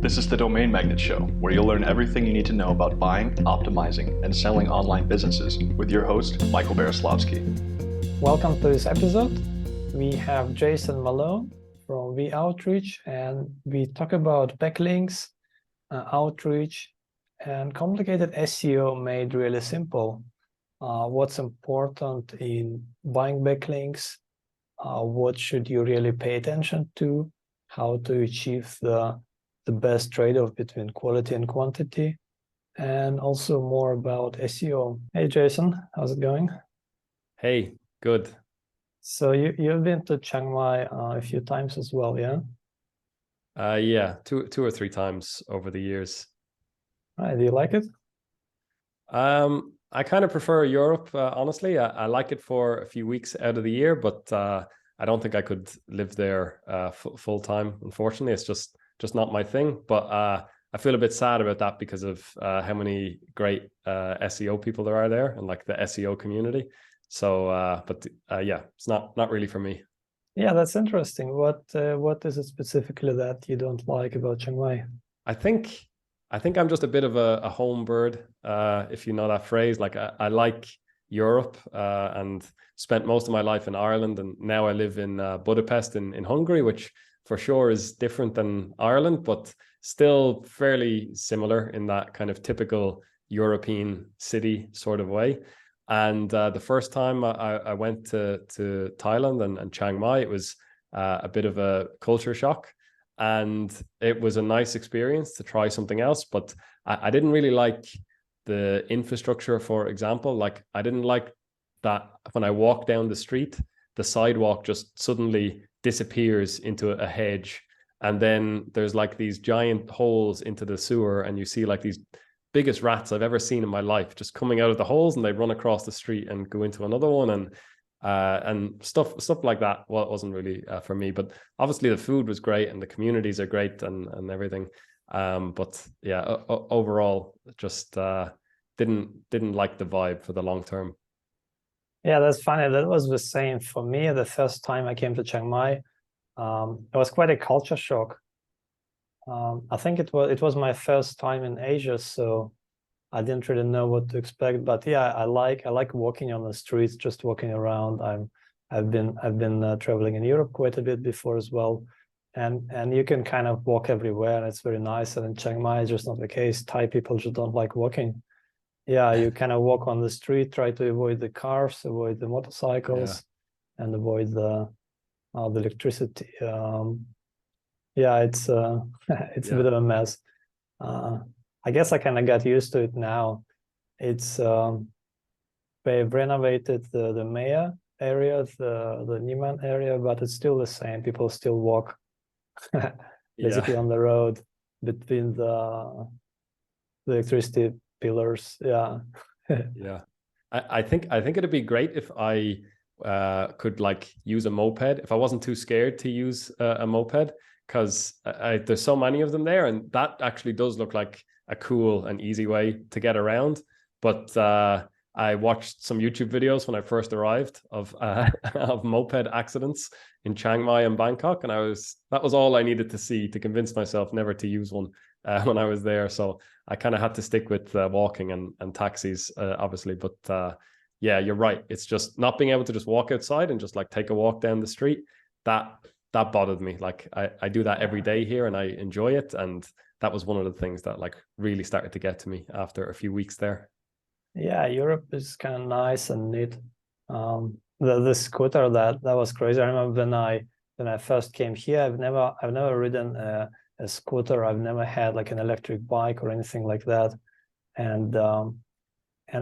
This is the Domain Magnet Show, where you'll learn everything you need to know about buying, optimizing, and selling online businesses with your host, Michael Beroslavsky. Welcome to this episode. We have Jason Malone from WeOutreach, and we talk about backlinks, outreach, and complicated SEO made really simple. What's important in buying backlinks, what should you really pay attention to, how to achieve the best trade-off between quality and quantity, and also more about SEO. Hey, Jason, how's it going? Hey, good. So you've been to Chiang Mai a few times as well, yeah? Yeah, two or three times over the years. Right, do you like it? I kind of prefer Europe, honestly. I like it for a few weeks out of the year, but I don't think I could live there full time. Unfortunately, it's just not my thing. But I feel a bit sad about that because of how many great SEO people there are there and like the SEO community. So, yeah, it's not really for me. Yeah, that's interesting. What is it specifically that you don't like about Chiang Mai? I think I'm just a bit of a home bird, if you know that phrase. Like I like Europe and spent most of my life in Ireland, and now I live in Budapest in Hungary, which for sure is different than Ireland, but still fairly similar in that kind of typical European city sort of way. And the first time I went to Thailand and Chiang Mai, it was a bit of a culture shock. And it was a nice experience to try something else, but I didn't really like the infrastructure, for example. Like I didn't like that when I walk down the street, the sidewalk just suddenly disappears into a hedge. And then there's like these giant holes into the sewer, and you see like these biggest rats I've ever seen in my life just coming out of the holes, and they run across the street and go into another one. And stuff like that wasn't really for me. But obviously the food was great and the communities are great and everything. But yeah, overall, just didn't like the vibe for the long term. Yeah, that's funny. That was the same for me. The first time I came to Chiang Mai, it was quite a culture shock. I think it was my first time in Asia, so I didn't really know what to expect. But yeah, I like walking on the streets, just walking around. I've been traveling in Europe quite a bit before as well, and you can kind of walk everywhere, and it's very nice. And in Chiang Mai, it's just not the case. Thai people just don't like walking. Yeah, you kind of walk on the street, try to avoid the cars, avoid the motorcycles, and avoid the electricity. Yeah, it's it's a bit of a mess. I guess I kind of got used to it now. It's they've renovated the Maya area, the Niman area, but it's still the same. People still walk basically on the road between the electricity pillars. Yeah. Yeah. I think it'd be great if I could like use a moped, if I wasn't too scared to use a moped, because there's so many of them there, and that actually does look like a cool and easy way to get around. But I watched some YouTube videos when I first arrived of moped accidents in Chiang Mai and Bangkok, and that was all I needed to see to convince myself never to use one when I was there. So I kind of had to stick with walking and taxis, obviously. But yeah, you're right. It's just not being able to just walk outside and just like take a walk down the street. That bothered me. Like I do that every day here and I enjoy it. And that was one of the things that like really started to get to me after a few weeks there. Yeah, Europe is kind of nice and neat. The scooter that was crazy. I remember when I first came here, I've never ridden a scooter. I've never had like an electric bike or anything like that. And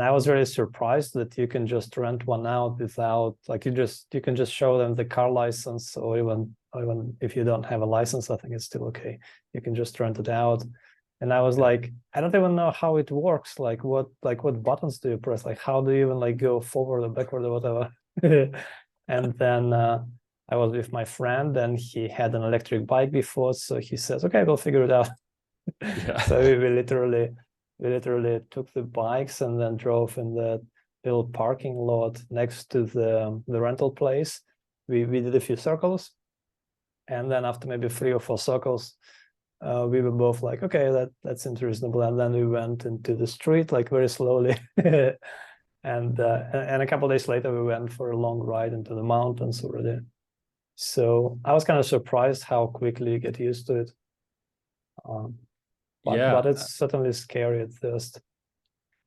I was really surprised that you can just rent one out without like you can just show them the car license, or even if you don't have a license, I think it's still okay. You can just rent it out. And I was like, I don't even know how it works. Like what buttons do you press? Like how do you even like go forward or backward or whatever? And then I was with my friend, and he had an electric bike before, so he says, okay, we'll figure it out. Yeah. So we literally took the bikes and then drove in the little parking lot next to the rental place. We did a few circles, and then after maybe 3 or 4 circles, we were both like, okay, that seems reasonable. And then we went into the street like very slowly. And a couple of days later, we went for a long ride into the mountains already. So I was kind of surprised how quickly you get used to it. But it's certainly scary at first.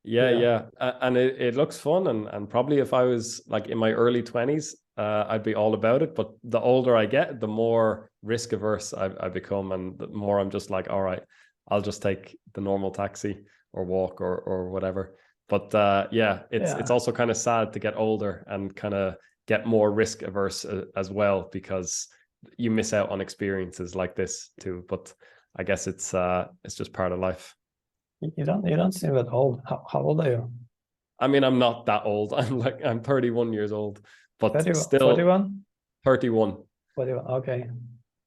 Yeah. And it looks fun. And probably if I was like in my early 20s, I'd be all about it. But the older I get, the more risk averse I become. And the more I'm just like, all right, I'll just take the normal taxi or walk or whatever. But it's also kind of sad to get older and kind of get more risk averse as well, because you miss out on experiences like this too. But I guess it's just part of life. You don't seem that old. How old are you? I mean, I'm not that old. I'm 31 years old, but 31, still 41? 31. 41, okay.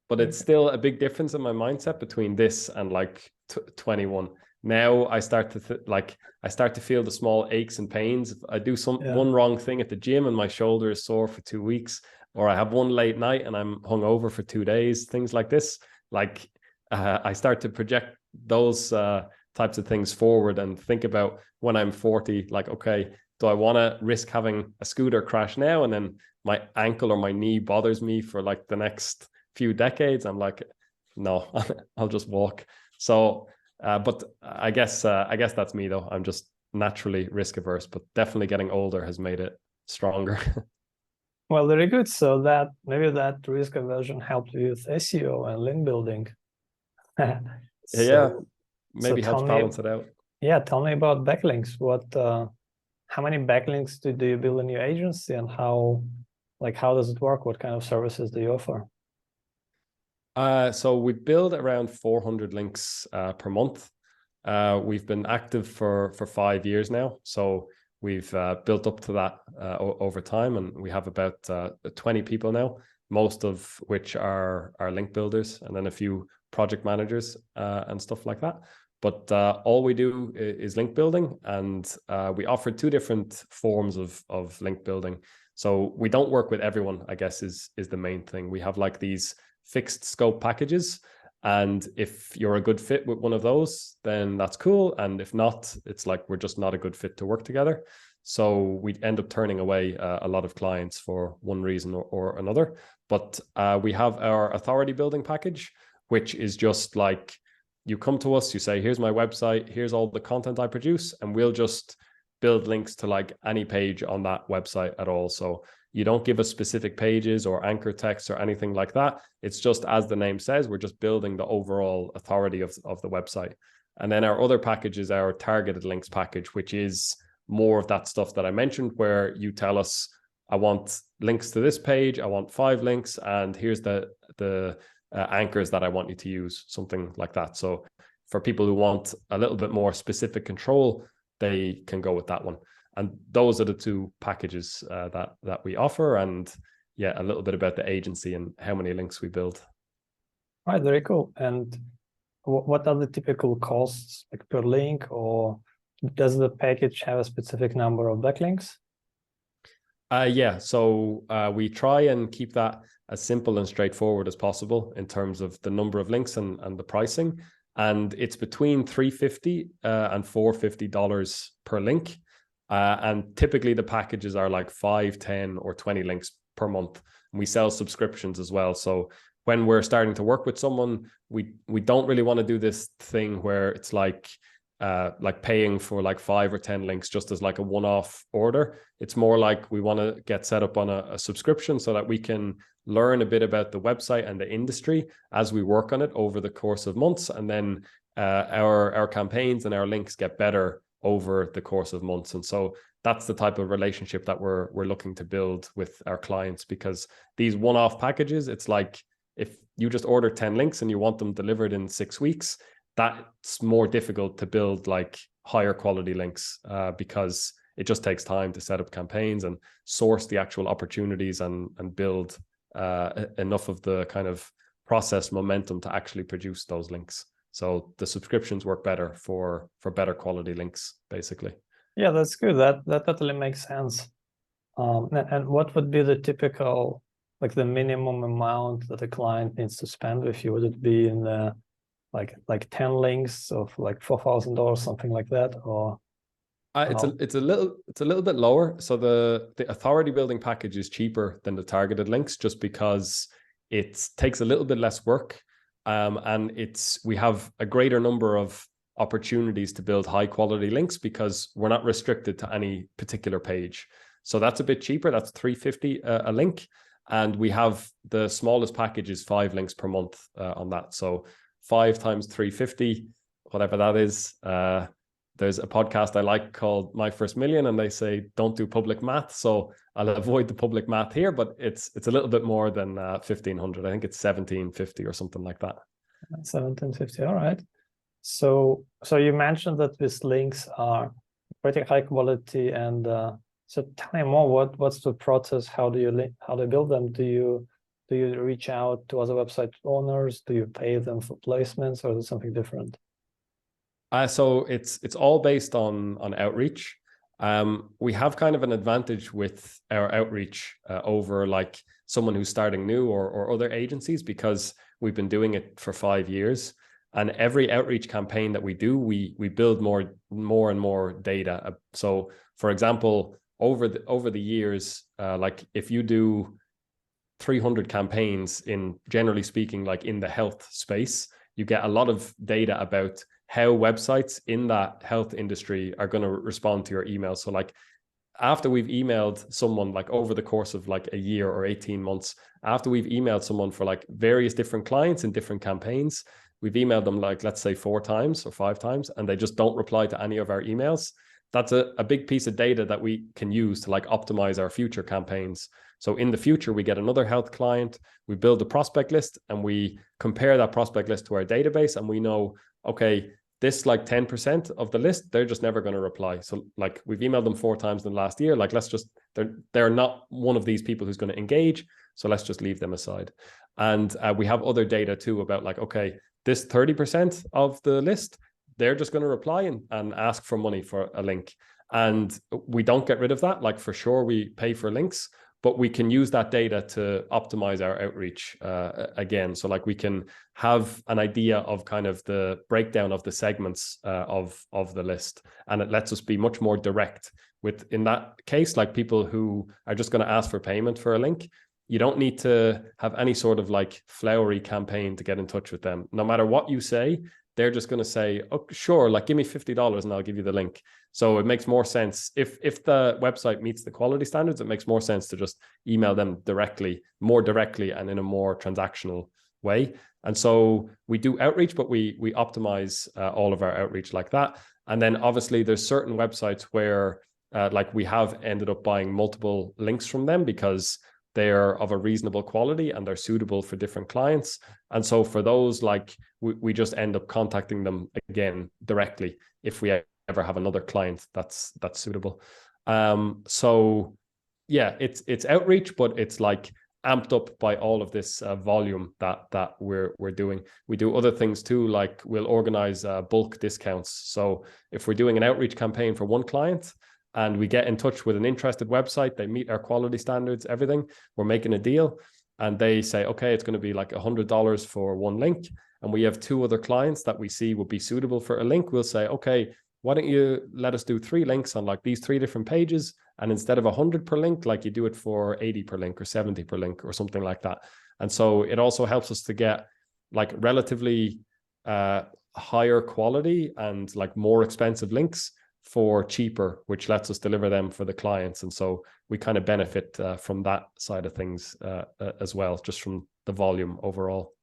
But it's still a big difference in my mindset between this and like 21. Now I start to feel the small aches and pains. If I do one wrong thing at the gym and my shoulder is sore for 2 weeks, or I have one late night and I'm hungover for 2 days, things like this. Like I start to project those types of things forward and think about when I'm 40, like, okay, do I want to risk having a scooter crash now and then my ankle or my knee bothers me for like the next few decades? I'm like, no, I'll just walk. So but I guess that's me though. I'm just naturally risk averse, but definitely getting older has made it stronger. Well, very good. So maybe that risk aversion helped you with SEO and link building. Maybe helps balance it out. Yeah, tell me about backlinks. How many backlinks do you build in your agency, and how does it work? What kind of services do you offer? So we build around 400 links per month. We've been active for 5 years now. So we've built up to that over time, and we have about 20 people now, most of which are link builders, and then a few project managers and stuff like that. But all we do is link building, and we offer 2 different forms of link building. So we don't work with everyone, I guess, is the main thing. We have like these fixed scope packages, and if you're a good fit with one of those, then that's cool, and if not, it's like we're just not a good fit to work together. So we end up turning away a lot of clients for one reason or another. But we have our authority building package, which is just like, you come to us, you say, here's my website, here's all the content I produce, and we'll just build links to like any page on that website at all. So you don't give us specific pages or anchor text or anything like that. It's just, as the name says, we're just building the overall authority of the website. And then our other package is our targeted links package, which is more of that stuff that I mentioned, where you tell us, I want links to this page, I want 5 links, and here's the anchors that I want you to use, something like that. So for people who want a little bit more specific control, they can go with that one. And those are the 2 packages that we offer. And a little bit about the agency and how many links we build. All right, very cool. And what are the typical costs, like per link, or does the package have a specific number of backlinks? So we try and keep that as simple and straightforward as possible in terms of the number of links and the pricing. And it's between $350 and $450 per link. And typically the packages are like 5, 10, or 20 links per month. And we sell subscriptions as well. So when we're starting to work with someone, we don't really want to do this thing where it's like paying for like 5 or 10 links just as like a one-off order. It's more like we want to get set up on a subscription so that we can learn a bit about the website and the industry as we work on it over the course of months. And then our campaigns and our links get better over the course of months. And so that's the type of relationship that we're looking to build with our clients, because these one-off packages, it's like if you just order 10 links and you want them delivered in 6 weeks, that's more difficult to build like higher quality links because it just takes time to set up campaigns and source the actual opportunities and build enough of the kind of process momentum to actually produce those links. So the subscriptions work better for better quality links, basically. Yeah, that's good. That totally makes sense. And what would be the typical, like the minimum amount that a client needs to spend with you? Would it be in the like 10 links of like $4,000, something like that, or It's a little bit lower. So the authority building package is cheaper than the targeted links, just because it takes a little bit less work, and we have a greater number of opportunities to build high quality links because we're not restricted to any particular page. So that's a bit cheaper. That's $350 a link, and we have the smallest package is 5 links per month on that. So 5 times 350, whatever that is. There's a podcast I like called My First Million, and they say don't do public math. So I'll avoid the public math here, but it's a little bit more than 1,500. I think it's 1,750 or something like that. 1,750. All right. So you mentioned that these links are pretty high quality, and so tell me more. What's the process? How do you build them? Do you reach out to other website owners? Do you pay them for placements, or is it something different? So it's all based on outreach. We have kind of an advantage with our outreach over like someone who's starting new or other agencies, because we've been doing it for 5 years. And every outreach campaign that we do, we build more and more data. So for example, over the years, like if you do 300 campaigns in, generally speaking, like in the health space, you get a lot of data about how websites in that health industry are going to respond to your email. So like after we've emailed someone, like over the course of like a year or 18 months, after we've emailed someone for like various different clients in different campaigns, we've emailed them like, let's say 4 times or 5 times, and they just don't reply to any of our emails. That's a big piece of data that we can use to like optimize our future campaigns. So in the future, we get another health client, we build a prospect list, and we compare that prospect list to our database, and we know, okay, this like 10% of the list, they're just never going to reply. So like we've emailed them 4 times in the last year. Like they're not one of these people who's going to engage. So let's just leave them aside. And we have other data too about like, okay, this 30% of the list, they're just going to reply and ask for money for a link. And we don't get rid of that. Like for sure, we pay for links, but we can use that data to optimize our outreach again. So like we can have an idea of kind of the breakdown of the segments of the list. And it lets us be much more direct with, in that case, like people who are just going to ask for payment for a link. You don't need to have any sort of like flowery campaign to get in touch with them. No matter what you say, they're just going to say, oh, sure, like give me $50 and I'll give you the link. So it makes more sense. If the website meets the quality standards, it makes more sense to just email them more directly and in a more transactional way. And so we do outreach, but we optimize all of our outreach like that. And then obviously there's certain websites where like we have ended up buying multiple links from them because they're of a reasonable quality and they're suitable for different clients. And so for those, like we just end up contacting them again directly if we ever have another client that's suitable. So yeah, it's outreach, but it's like amped up by all of this volume that we're doing. We do other things too, like we'll organize bulk discounts. So if we're doing an outreach campaign for one client, and we get in touch with an interested website, they meet our quality standards, everything, we're making a deal, and they say, okay, it's going to be like $100 for one link, and we have 2 other clients that we see would be suitable for a link. We'll say, okay, why don't you let us do 3 links on like these 3 different pages, and instead of 100 per link, like you do it for 80 per link or 70 per link or something like that. And so it also helps us to get like relatively higher quality and like more expensive links for cheaper, which lets us deliver them for the clients. And so we kind of benefit from that side of things as well, just from the volume overall.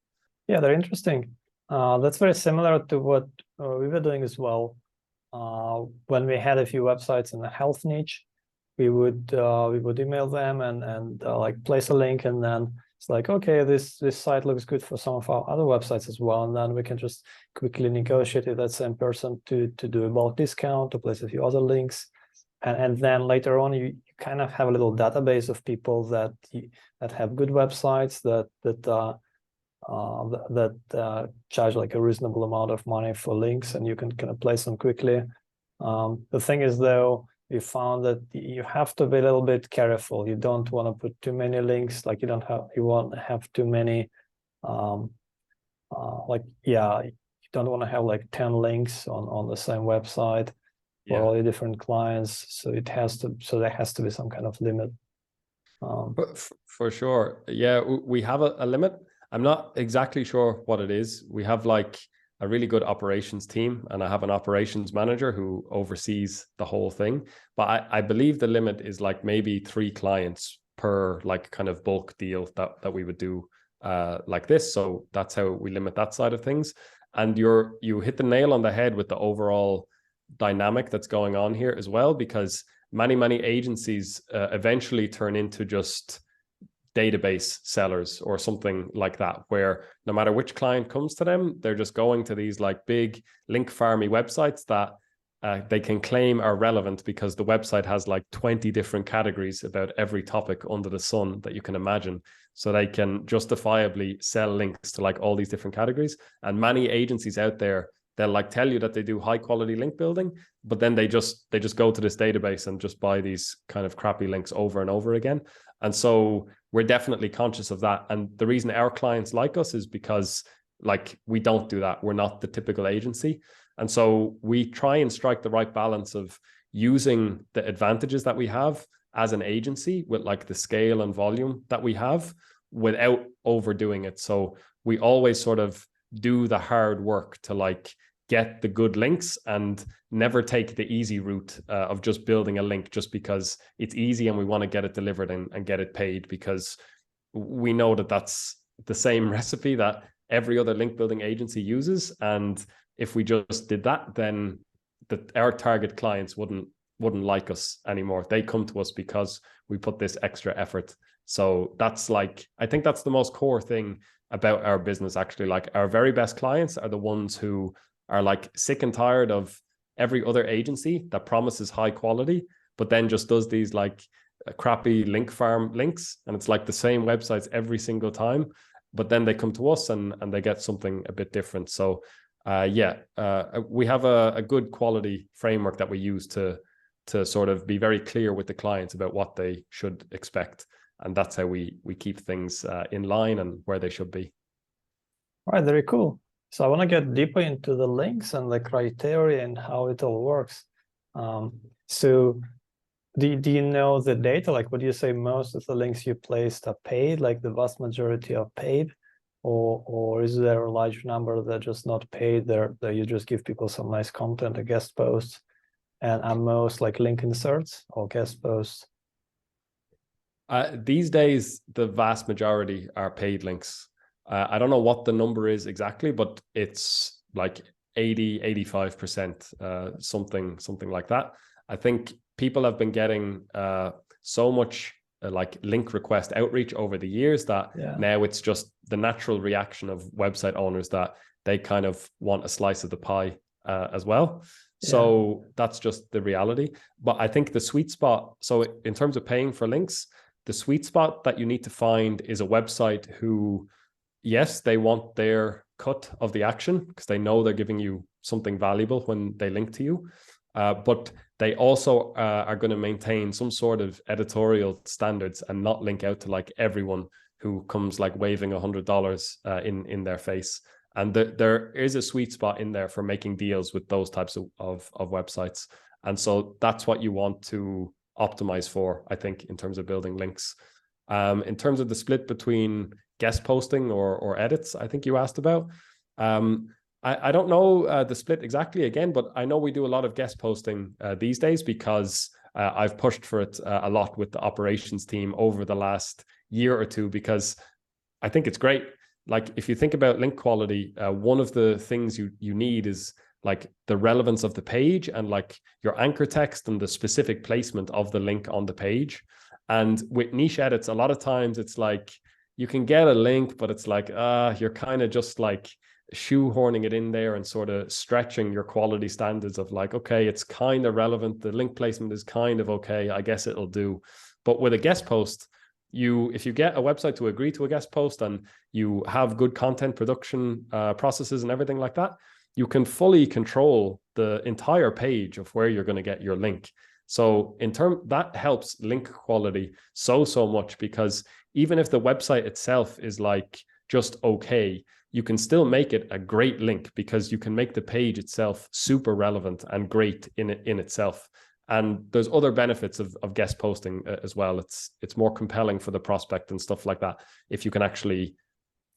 Yeah, they're interesting. That's very similar to what we were doing as well. When we had a few websites in the health niche, we would email them and like place a link, and then it's like, okay, this site looks good for some of our other websites as well, and then we can just quickly negotiate with that same person to do a bulk discount, to place a few other links, and then later on you kind of have a little database of people that have good websites that charge like a reasonable amount of money for links, and you can kind of place them quickly. The thing is, though, we found that you have to be a little bit careful. You don't want to put too many links, like you won't have too many you don't want to have like 10 links on the same website for all your different clients. So there has to be some kind of limit. For sure. Yeah, we have a limit. I'm not exactly sure what it is. We have like a really good operations team, and I have an operations manager who oversees the whole thing. But I believe the limit is like maybe 3 clients per like kind of bulk deal that we would do like this. So that's how we limit that side of things. And you hit the nail on the head with the overall dynamic that's going on here as well, because many agencies eventually turn into just database sellers or something like that, where no matter which client comes to them, they're just going to these like big link farmy websites that they can claim are relevant because the website has like 20 different categories about every topic under the sun that you can imagine. So they can justifiably sell links to like all these different categories. And many agencies out there, they'll like tell you that they do high quality link building, but then they just go to this database and just buy these kind of crappy links over and over again. And so we're definitely conscious of that. And the reason our clients like us is because like we don't do that. We're not the typical agency. And so we try and strike the right balance of using the advantages that we have as an agency with like the scale and volume that we have without overdoing it. So we always sort of do the hard work to like get the good links and never take the easy route of just building a link just because it's easy and we want to get it delivered and get it paid, because we know that that's the same recipe that every other link building agency uses. And if we just did that, then our target clients wouldn't like us anymore. They come to us because we put this extra effort. So that's like, I think that's the most core thing about our business, actually. Like our very best clients are the ones who are like sick and tired of every other agency that promises high quality, but then just does these like crappy link farm links. And it's like the same websites every single time, but then they come to us and they get something a bit different. So we have a good quality framework that we use to sort of be very clear with the clients about what they should expect. And that's how we keep things in line and where they should be. All right, very cool. So I want to get deeper into the links and the criteria and how it all works. So do you know the data? Like, would you say most of the links you placed are paid, like the vast majority are paid? Or is there a large number that are just not paid, that you just give people some nice content, a guest post? And are most like link inserts or guest posts? These days, the vast majority are paid links. I don't know what the number is exactly, but it's like 85%, something like that. I think people have been getting so much like link request outreach over the years that now it's just the natural reaction of website owners that they kind of want a slice of the pie as well. So that's just the reality. But I think the sweet spot, so in terms of paying for links, the sweet spot that you need to find is a website who, yes, they want their cut of the action because they know they're giving you something valuable when they link to you. But they also are going to maintain some sort of editorial standards and not link out to like everyone who comes like waving $100 in their face. And there is a sweet spot in there for making deals with those types of websites. And so that's what you want to optimize for, I think, in terms of building links. In terms of the split between guest posting or edits, I think you asked about. I don't know the split exactly again, but I know we do a lot of guest posting these days because I've pushed for it a lot with the operations team over the last year or two, because I think it's great. Like if you think about link quality, one of the things you need is like the relevance of the page and like your anchor text and the specific placement of the link on the page. And with niche edits, a lot of times it's like you can get a link, but it's like, you're kind of just like shoehorning it in there and sort of stretching your quality standards of like, okay, it's kind of relevant. The link placement is kind of okay. I guess it'll do. But with a guest post, if you get a website to agree to a guest post and you have good content production processes and everything like that, you can fully control the entire page of where you're going to get your link. So that helps link quality so much, because even if the website itself is like just okay, you can still make it a great link because you can make the page itself super relevant and great in itself. And there's other benefits of guest posting as well. It's more compelling for the prospect and stuff like that if you can actually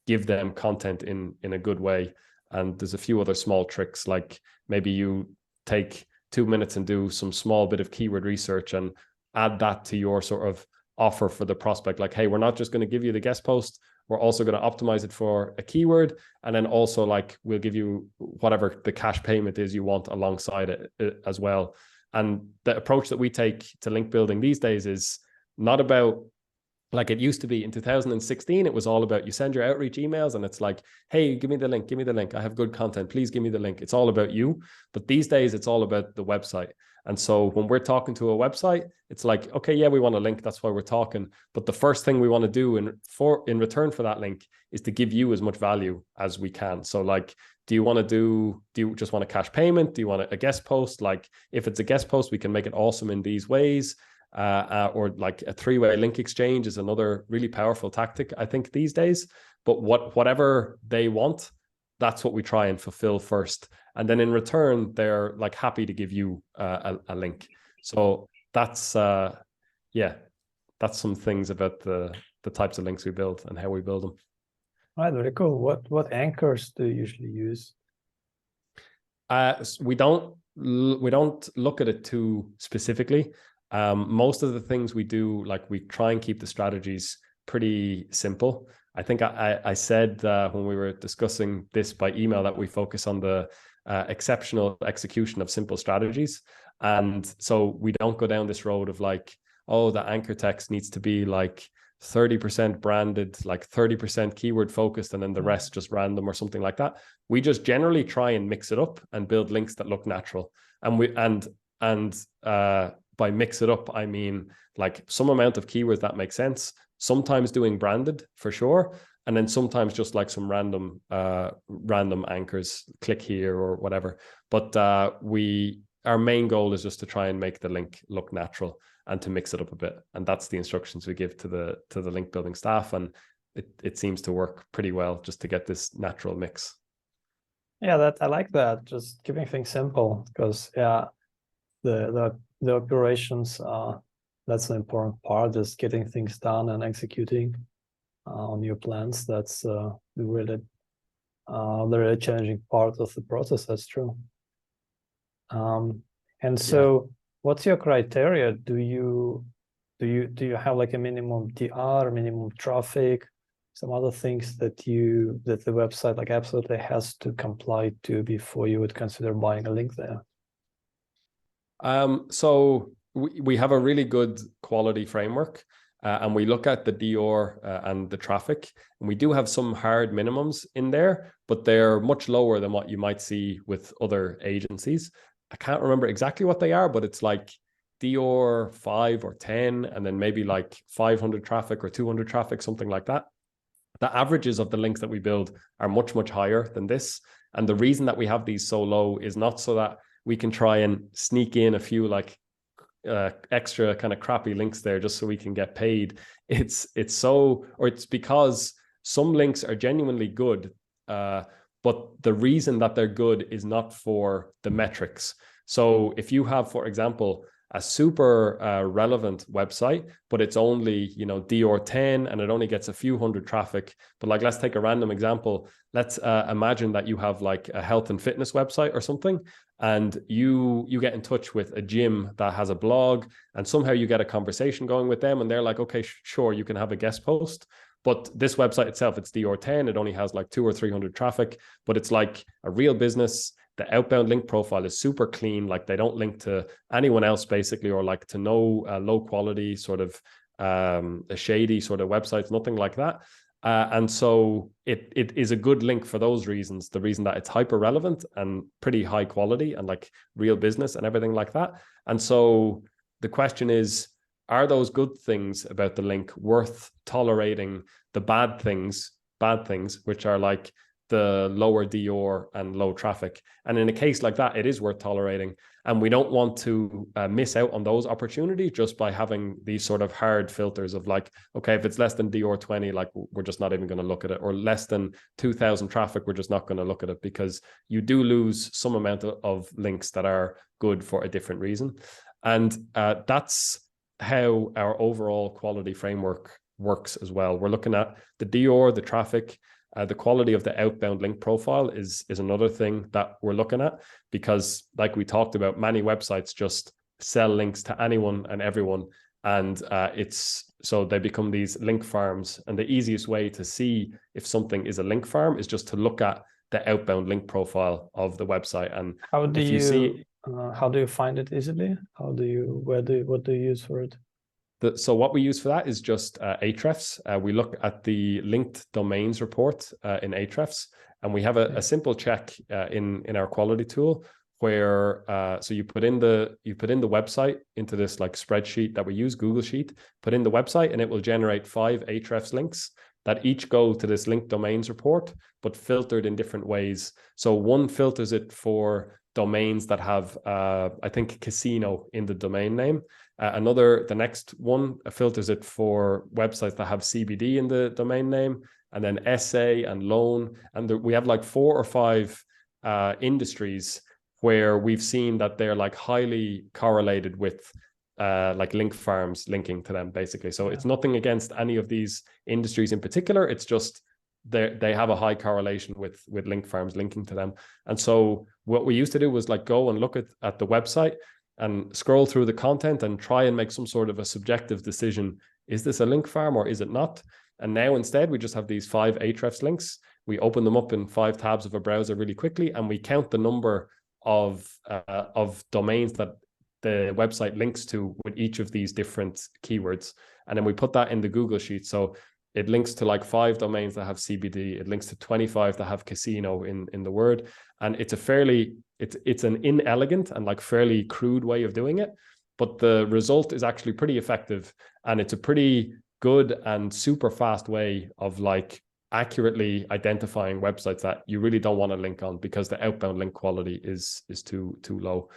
give them content in a good way. And there's a few other small tricks, like maybe you take 2 minutes and do some small bit of keyword research and add that to your sort of offer for the prospect. Like, hey, we're not just going to give you the guest post, we're also going to optimize it for a keyword. And then also, like, we'll give you whatever the cash payment is you want alongside it as well. And the approach that we take to link building these days is not about, like it used to be in 2016, it was all about you send your outreach emails and it's like, hey, give me the link. I have good content. Please give me the link. It's all about you. But these days it's all about the website. And so when we're talking to a website, it's like, okay, yeah, we want a link. That's why we're talking. But the first thing we want to do in return for that link is to give you as much value as we can. So like, do you just want a cash payment? Do you want a guest post? Like if it's a guest post, we can make it awesome in these ways. Or like a 3-way link exchange is another really powerful tactic, I think, these days. But whatever they want, that's what we try and fulfill first. And then in return, they're like happy to give you a link. So that's some things about the types of links we build and how we build them. All right, very cool. What anchors do you usually use? We don't look at it too specifically. Most of the things we do, like we try and keep the strategies pretty simple. I think I said when we were discussing this by email that we focus on the exceptional execution of simple strategies. And so we don't go down this road of like, oh, the anchor text needs to be like 30% branded, like 30% keyword focused, and then the rest just random or something like that. We just generally try and mix it up and build links that look natural. And by mix it up, I mean like some amount of keywords that make sense, sometimes doing branded for sure, and then sometimes just like some random anchors, click here or whatever. But our main goal is just to try and make the link look natural and to mix it up a bit. And that's the instructions we give to the link building staff. And it seems to work pretty well just to get this natural mix. Yeah, I like that. Just keeping things simple, because the operations that's an important part, just getting things done and executing on your plans. That's the really challenging part of the process. That's true. And so what's your criteria? Do you have like a minimum DR, minimum traffic, some other things that the website like absolutely has to comply to before you would consider buying a link there? So we have a really good quality framework, and we look at the DR and the traffic, and we do have some hard minimums in there, but they're much lower than what you might see with other agencies. I can't remember exactly what they are, but it's like DR 5 or 10, and then maybe like 500 traffic or 200 traffic, something like that. The averages of the links that we build are much, much higher than this. And the reason that we have these so low is not so that we can try and sneak in a few like extra kind of crappy links there just so we can get paid. It's because some links are genuinely good, but the reason that they're good is not for the metrics. So if you have, for example, a super relevant website, but it's only, DR 10 and it only gets a few hundred traffic. But like, let's take a random example. Let's imagine that you have like a health and fitness website or something, and you get in touch with a gym that has a blog, and somehow you get a conversation going with them, and they're like, okay, sure, you can have a guest post. But this website itself, it's DR 10. It only has like 200 or 300 traffic, but it's like a real business. The outbound link profile is super clean. Like they don't link to anyone else basically, or like to no low quality sort of a shady sort of websites, nothing like that. And so it is a good link for those reasons. The reason that it's hyper relevant and pretty high quality and like real business and everything like that. And so the question is, are those good things about the link worth tolerating the bad things, which are like the lower DOR and low traffic. And in a case like that, it is worth tolerating. And we don't want to miss out on those opportunities just by having these sort of hard filters of like, okay, if it's less than DOR 20, like we're just not even going to look at it, or less than 2,000 traffic, we're just not going to look at it, because you do lose some amount of links that are good for a different reason. And that's how our overall quality framework works as well. We're looking at the DOR, the traffic, the quality of the outbound link profile is another thing that we're looking at, because like we talked about, many websites just sell links to anyone and everyone. And so they become these link farms. And the easiest way to see if something is a link farm is just to look at the outbound link profile of the website. And how do you find it easily? What do you use for it? So what we use for that is just Ahrefs. We look at the linked domains report in Ahrefs, and we have a simple check in our quality tool where so you put in the website into this like spreadsheet that we use, Google Sheet. Put in the website, and it will generate 5 Ahrefs links that each go to this linked domains report, but filtered in different ways. So one filters it for domains that have I think casino in the domain name. The next one filters it for websites that have CBD in the domain name, and then essay and loan. And we have like 4 or 5 industries where we've seen that they're like highly correlated with like link farms linking to them, basically. So it's nothing against any of these industries in particular. It's just they have a high correlation with link farms linking to them. And so what we used to do was like go and look at the website and scroll through the content and try and make some sort of a subjective decision. Is this a link farm or is it not? And now instead we just have these 5 Ahrefs links. We open them up in 5 tabs of a browser really quickly, and we count the number of domains that the website links to with each of these different keywords. And then we put that in the Google Sheet. So it links to like 5 domains that have CBD. It links to 25 that have casino in the word. And it's it's an inelegant and like fairly crude way of doing it, but the result is actually pretty effective. And it's a pretty good and super fast way of like accurately identifying websites that you really don't want to link on, because the outbound link quality is too low.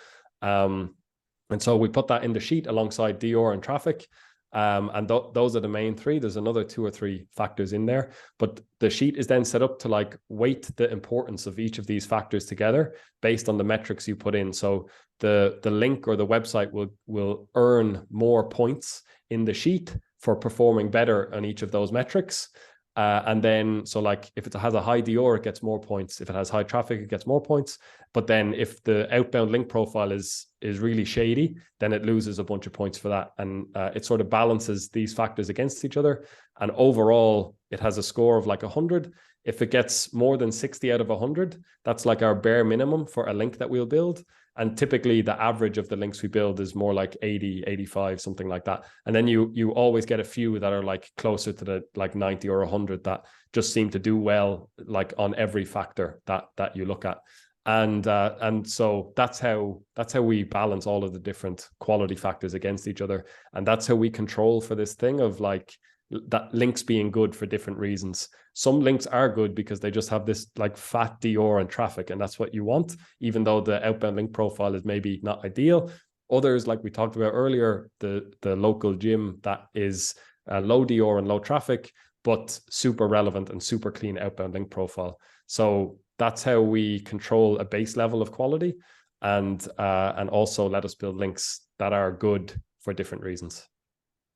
And so we put that in the sheet alongside DOR and traffic. And those are the main 3. There's another 2 or 3 factors in there, but the sheet is then set up to like weight the importance of each of these factors together based on the metrics you put in. So the link or the website will earn more points in the sheet for performing better on each of those metrics. And then, so like if it has a high DOR, it gets more points. If it has high traffic, it gets more points. But then if the outbound link profile is really shady, then it loses a bunch of points for that. And it sort of balances these factors against each other. And overall, it has a score of like 100. If it gets more than 60 out of 100, that's like our bare minimum for a link that we'll build. And typically the average of the links we build is more like 80, 85, something like that. And then you always get a few that are like closer to the like 90 or 100 that just seem to do well, like on every factor that you look at. And so that's how we balance all of the different quality factors against each other. And that's how we control for this thing of like that links being good for different reasons. Some links are good because they just have this like fat DOR and traffic, and that's what you want, even though the outbound link profile is maybe not ideal. Others, like we talked about earlier, the local gym that is low DOR and low traffic, but super relevant and super clean outbound link profile. So that's how we control a base level of quality, and also let us build links that are good for different reasons.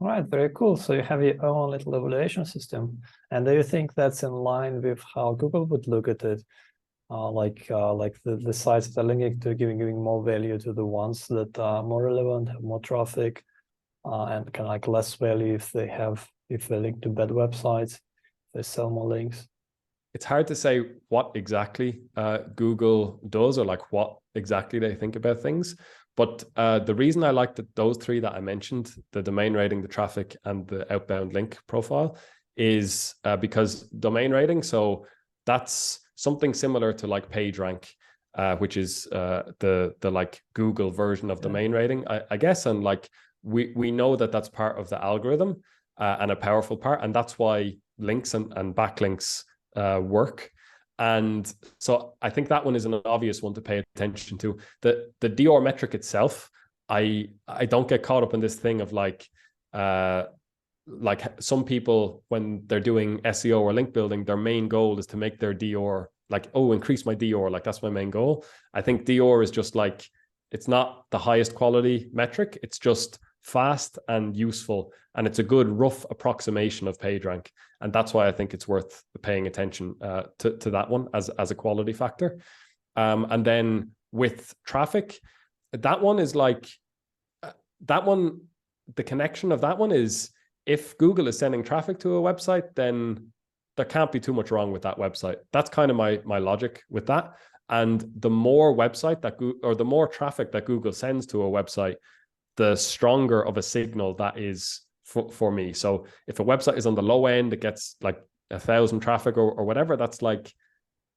All right, very cool. So you have your own little evaluation system. And do you think that's in line with how Google would look at it? Like the sites that are linking to giving more value to the ones that are more relevant, have more traffic, and kind of like less value if they link to bad websites, they sell more links. It's hard to say what exactly Google does or like what exactly they think about things. But the reason I like those 3 that I mentioned, the domain rating, the traffic, and the outbound link profile, is because domain rating, so that's something similar to like PageRank, which is the like Google version of domain rating, I guess. And like we know that that's part of the algorithm and a powerful part. And that's why links and backlinks work. And so I think that one is an obvious one to pay attention to. The Dior metric itself, I don't get caught up in this thing of like some people, when they're doing SEO or link building, their main goal is to make their Dior like, oh, increase my Dior, like that's my main goal. I think Dior is just like, it's not the highest quality metric. It's just fast and useful, and it's a good rough approximation of PageRank, and that's why I think it's worth paying attention to that one as a quality factor. And then with traffic, that one is like that one. The connection of that one is, if Google is sending traffic to a website, then there can't be too much wrong with that website. That's kind of my logic with that. And the more website that the more traffic that Google sends to a website, the stronger of a signal that is for me. So if a website is on the low end, it gets like 1,000 traffic or whatever, that's like,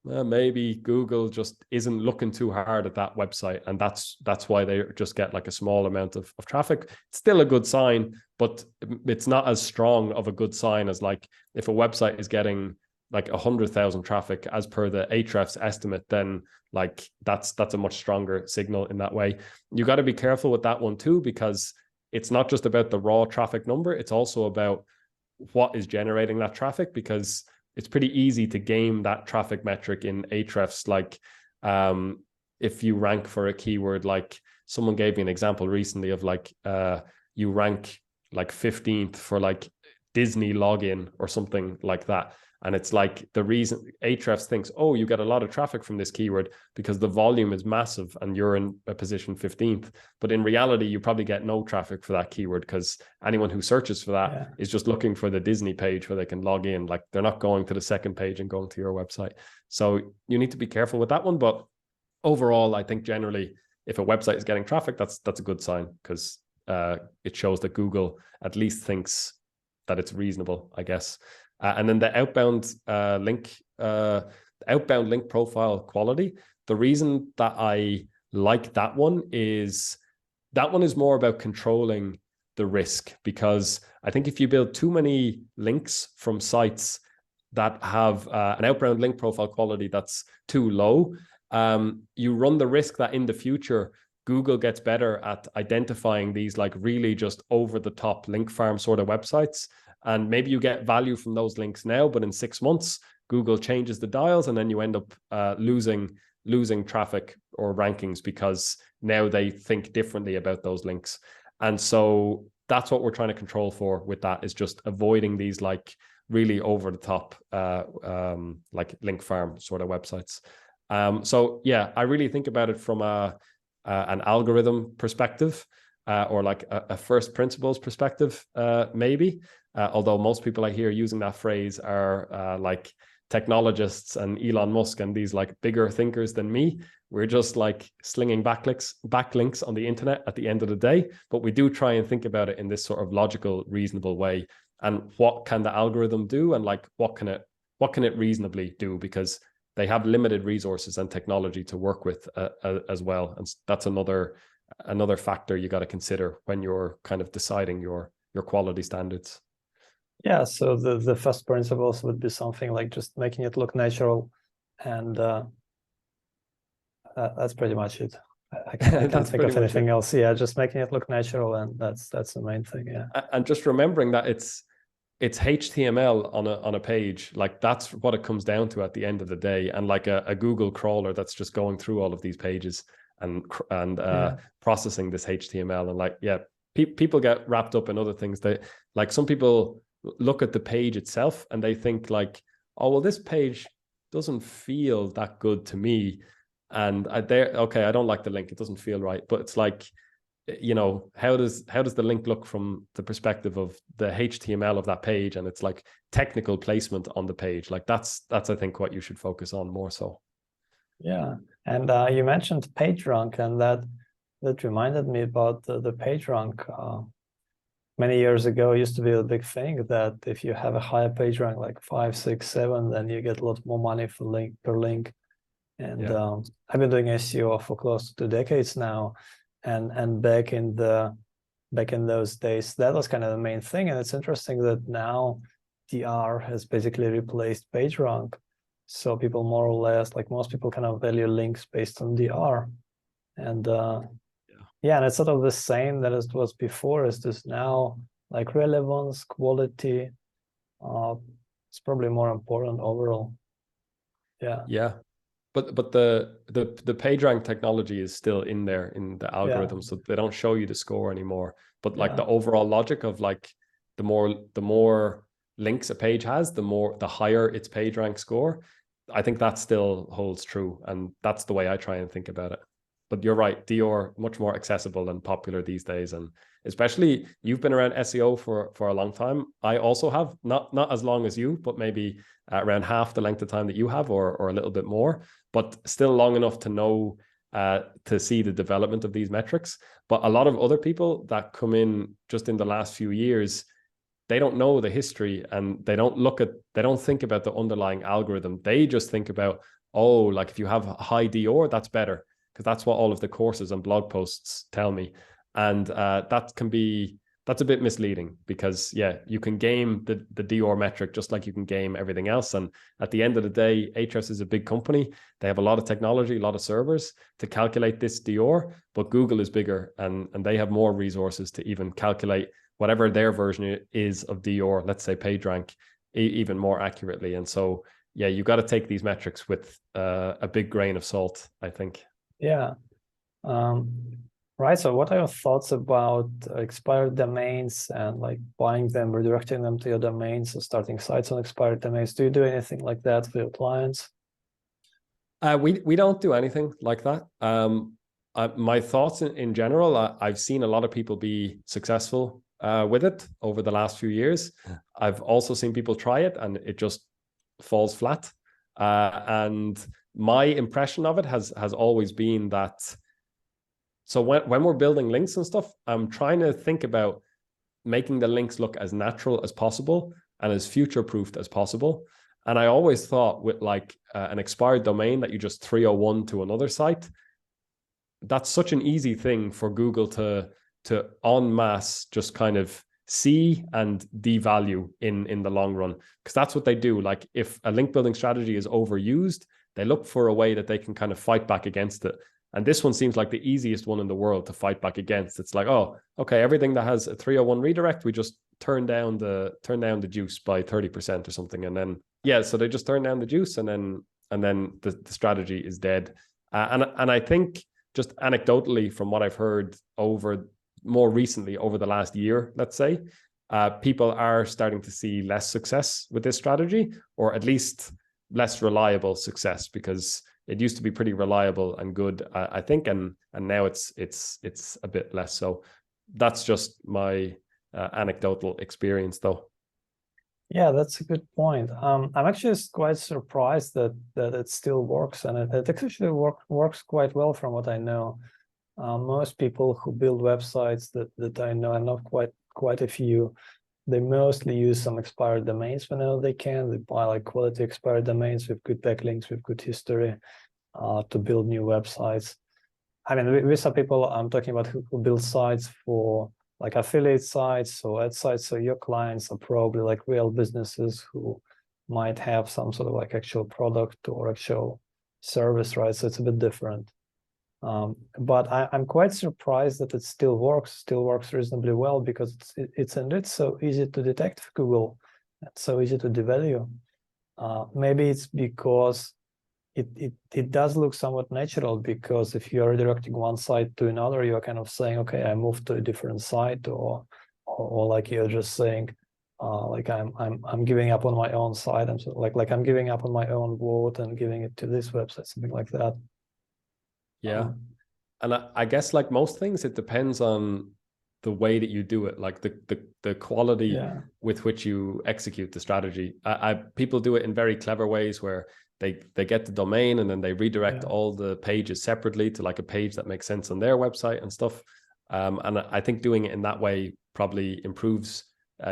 maybe Google just isn't looking too hard at that website. And that's why they just get like a small amount of traffic. It's still a good sign, but it's not as strong of a good sign as like if a website is getting like 100,000 traffic as per the Ahrefs estimate, then like that's a much stronger signal in that way. You got to be careful with that one too, because it's not just about the raw traffic number. It's also about what is generating that traffic, because it's pretty easy to game that traffic metric in Ahrefs. Like if you rank for a keyword, like someone gave me an example recently of like you rank like 15th for like Disney login or something like that. And it's like the reason Ahrefs thinks, oh, you get a lot of traffic from this keyword because the volume is massive and you're in a position 15th. But in reality, you probably get no traffic for that keyword, because anyone who searches for that is just looking for the Disney page where they can log in. Like they're not going to the second page and going to your website. So you need to be careful with that one. But overall, I think generally, if a website is getting traffic, that's a good sign, because it shows that Google at least thinks that it's reasonable, I guess. And then the outbound link profile quality. The reason that I like that one is more about controlling the risk, because I think if you build too many links from sites that have an outbound link profile quality that's too low, you run the risk that in the future, Google gets better at identifying these like really just over the top link farm sort of websites. And maybe you get value from those links now, but in 6 months, Google changes the dials, and then you end up losing traffic or rankings because now they think differently about those links. And so that's what we're trying to control for with that, is just avoiding these like really over the top like link farm sort of websites. So yeah, I really think about it from an algorithm perspective, or like a first principles perspective, maybe. Although most people I hear using that phrase are like technologists and Elon Musk and these like bigger thinkers than me. We're just like slinging backlinks on the internet at the end of the day. But we do try and think about it in this sort of logical, reasonable way. And what can the algorithm do? And like, what can it reasonably do? Because they have limited resources and technology to work with as well. And that's another factor you got to consider when you're kind of deciding your quality standards. Yeah, so the first principles would be something like just making it look natural, and that's pretty much it. I can't think of anything else. Yeah, just making it look natural, and that's the main thing. Yeah, and just remembering that it's HTML on a page, like that's what it comes down to at the end of the day, and like a Google crawler that's just going through all of these pages and processing this HTML, and like people get wrapped up in other things. They like, some people look at the page itself and they think like, oh well, this page doesn't feel that good to me, and I don't like the link, it doesn't feel right. But it's like, you know, how does the link look from the perspective of the HTML of that page? And it's like technical placement on the page. Like that's I think what you should focus on more so. Yeah, and you mentioned PageRank, and that reminded me about the PageRank. Many years ago, it used to be a big thing that if you have a higher PageRank, like 5, 6, 7, then you get a lot more money per link. And I've been doing SEO for close to 2 decades now, and back in those days, that was kind of the main thing. And it's interesting that now DR has basically replaced PageRank. So people more or less, like most people kind of value links based on DR. And yeah, and it's sort of the same that it was before as this now, like relevance, quality, it's probably more important overall. Yeah. Yeah. But the PageRank technology is still in there in the algorithm, so they don't show you the score anymore. But like the overall logic of like the more links a page has, the higher its PageRank score. I think that still holds true, and that's the way I try and think about it. But you're right, Dior much more accessible and popular these days, and especially you've been around SEO for a long time. I also have, not as long as you, but maybe around half the length of time that you have, or a little bit more, but still long enough to know to see the development of these metrics. But a lot of other people that come in just in the last few years, they don't know the history, and they don't think about the underlying algorithm. They just think about, oh, like if you have high DR, that's better, because that's what all of the courses and blog posts tell me. And that's a bit misleading, because you can game the DR metric just like you can game everything else. And at the end of the day, Ahrefs is a big company. They have a lot of technology, a lot of servers to calculate this DR, but Google is bigger, and they have more resources to even calculate whatever their version is of DR, let's say PageRank, even more accurately. And so, you got to take these metrics with a big grain of salt, I think. Yeah. Right. So what are your thoughts about expired domains and like buying them, redirecting them to your domains, or starting sites on expired domains? Do you do anything like that for your clients? We don't do anything like that. My thoughts in general, I've seen a lot of people be successful with it over the last few years. I've also seen people try it and it just falls flat. And my impression of it has always been that, so when we're building links and stuff, I'm trying to think about making the links look as natural as possible and as future-proofed as possible. And I always thought with like an expired domain that you just 301 to another site, that's such an easy thing for Google to en masse just kind of see and devalue in the long run, because that's what they do. Like if a link building strategy is overused, they look for a way that they can kind of fight back against it. And this one seems like the easiest one in the world to fight back against. It's like, oh, okay, everything that has a 301 redirect, we just turn down the juice by 30% or something. And then, so they just turn down the juice, and then the strategy is dead. And I think just anecdotally from what I've heard more recently over the last year, let's say, people are starting to see less success with this strategy, or at least less reliable success, because it used to be pretty reliable and good, I think, and now it's a bit less. So that's just my anecdotal experience, though. Yeah, that's a good point. I'm actually quite surprised that it still works, and it actually works quite well from what I know. Most people who build websites that I know quite a few, they mostly use some expired domains whenever they can. They buy like quality expired domains with good backlinks, with good history, to build new websites. I mean, with some people I'm talking about who build sites for like affiliate sites or ad sites. So your clients are probably like real businesses who might have some sort of like actual product or actual service, right? So it's a bit different. But I'm quite surprised that it still works reasonably well, because it's so easy to detect for Google. It's so easy to devalue. Maybe it's because it does look somewhat natural, because if you're redirecting one site to another, you're kind of saying, okay, I moved to a different site, or like you're just saying, like I'm giving up on my own site. I'm so, like I'm giving up on my own vote and giving it to this website, something like that. Yeah. And I guess like most things, it depends on the way that you do it, like the quality with which you execute the strategy. People do it in very clever ways where they get the domain and then they redirect all the pages separately to like a page that makes sense on their website and stuff. And I think doing it in that way probably improves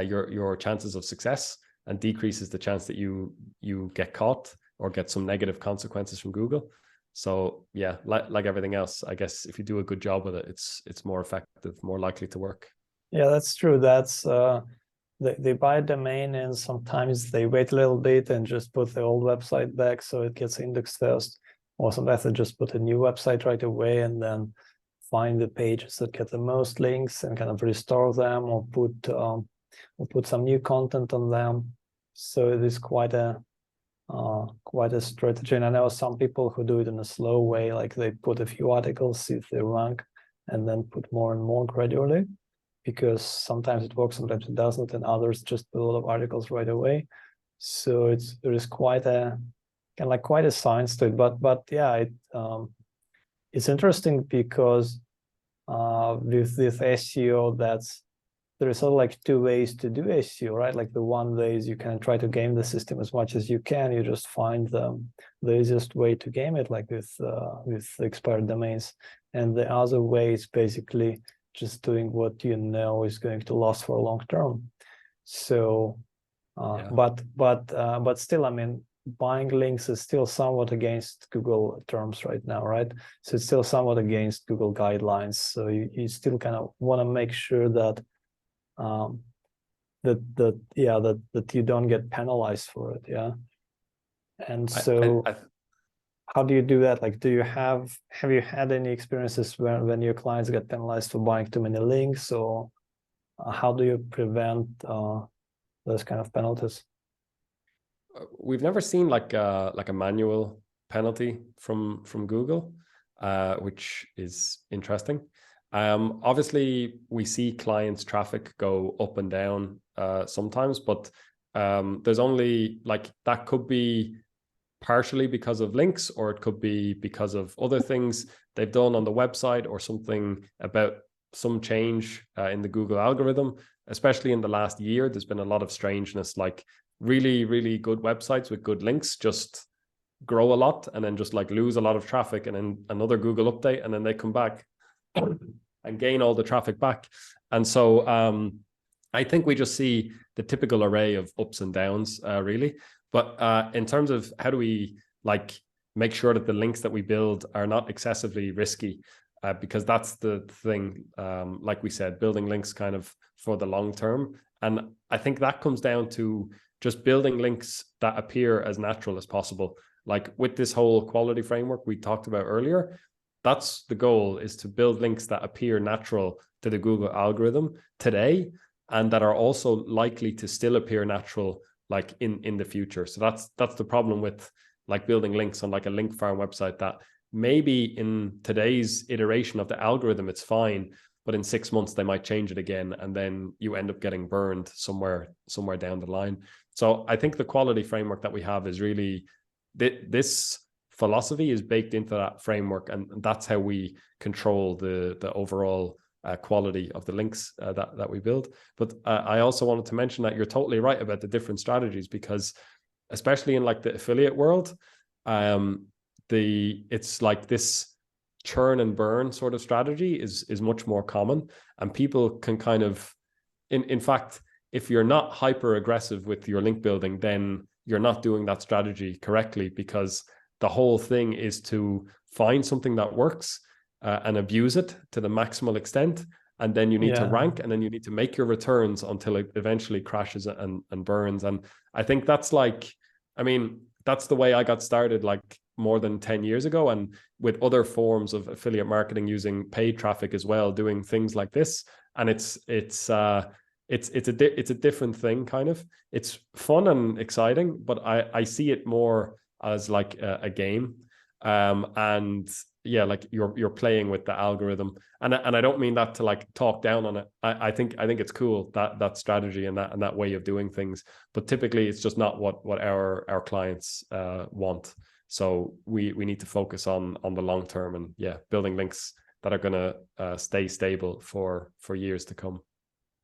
your chances of success and decreases the chance that you get caught or get some negative consequences from Google. So yeah, like everything else, I guess if you do a good job with it, it's more effective, more likely to work. Yeah, that's true. That's they buy a domain and sometimes they wait a little bit and just put the old website back so it gets indexed first, or sometimes they just put a new website right away and then find the pages that get the most links and kind of restore them, or put some new content on them. So it is quite a strategy. And I know some people who do it in a slow way, like they put a few articles, see if they rank, and then put more and more gradually, because sometimes it works, sometimes it doesn't, and others just put a lot of articles right away. So there is quite a science to it. But yeah, it's interesting because with SEO, there is sort of like two ways to do SEO, right? Like the one way is you can try to game the system as much as you can. You just find the easiest way to game it, like with expired domains. And the other way is basically just doing what you know is going to last for a long term. So, but still, I mean, buying links is still somewhat against Google terms right now, right? So it's still somewhat against Google guidelines. So you still kind of want to make sure that that you don't get penalized for it, yeah. And so how do you do that? Like, have you had any experiences when your clients get penalized for buying too many links, or how do you prevent those kind of penalties? We've never seen like a manual penalty from Google, which is interesting. Obviously, we see clients' traffic go up and down sometimes, but there's only like that could be partially because of links, or it could be because of other things they've done on the website, or something about some change in the Google algorithm. Especially in the last year, there's been a lot of strangeness, like really, really good websites with good links just grow a lot and then just like lose a lot of traffic, and then another Google update, and then they come back and gain all the traffic back. And so I think we just see the typical array of ups and downs, really. But in terms of how do we like make sure that the links that we build are not excessively risky, because that's the thing, like we said, building links kind of for the long term. And I think that comes down to just building links that appear as natural as possible. Like with this whole quality framework we talked about earlier, that's the goal, is to build links that appear natural to the Google algorithm today, and that are also likely to still appear natural like in the future. So that's the problem with like building links on like a link farm website, that maybe in today's iteration of the algorithm it's fine, but in 6 months they might change it again, and then you end up getting burned somewhere down the line. So I think the quality framework that we have is really, this philosophy is baked into that framework, and that's how we control the overall quality of the links that we build. But I also wanted to mention that you're totally right about the different strategies, because especially in like the affiliate world, it's like this churn and burn sort of strategy is much more common, and people can kind of, in fact, if you're not hyper aggressive with your link building, then you're not doing that strategy correctly, because the whole thing is to find something that works and abuse it to the maximal extent, and then you need to rank, and then you need to make your returns until it eventually crashes and burns. And I think that's like, I mean, that's the way I got started like more than 10 years ago, and with other forms of affiliate marketing using paid traffic as well, doing things like this. And it's a different thing, kind of. It's fun and exciting, but I see it more as like a game. And yeah, like you're playing with the algorithm, and I don't mean that to like talk down on it. I think it's cool, that strategy and that way of doing things, but typically it's just not what our clients want. So we need to focus on the long term, and building links that are going to stay stable for years to come.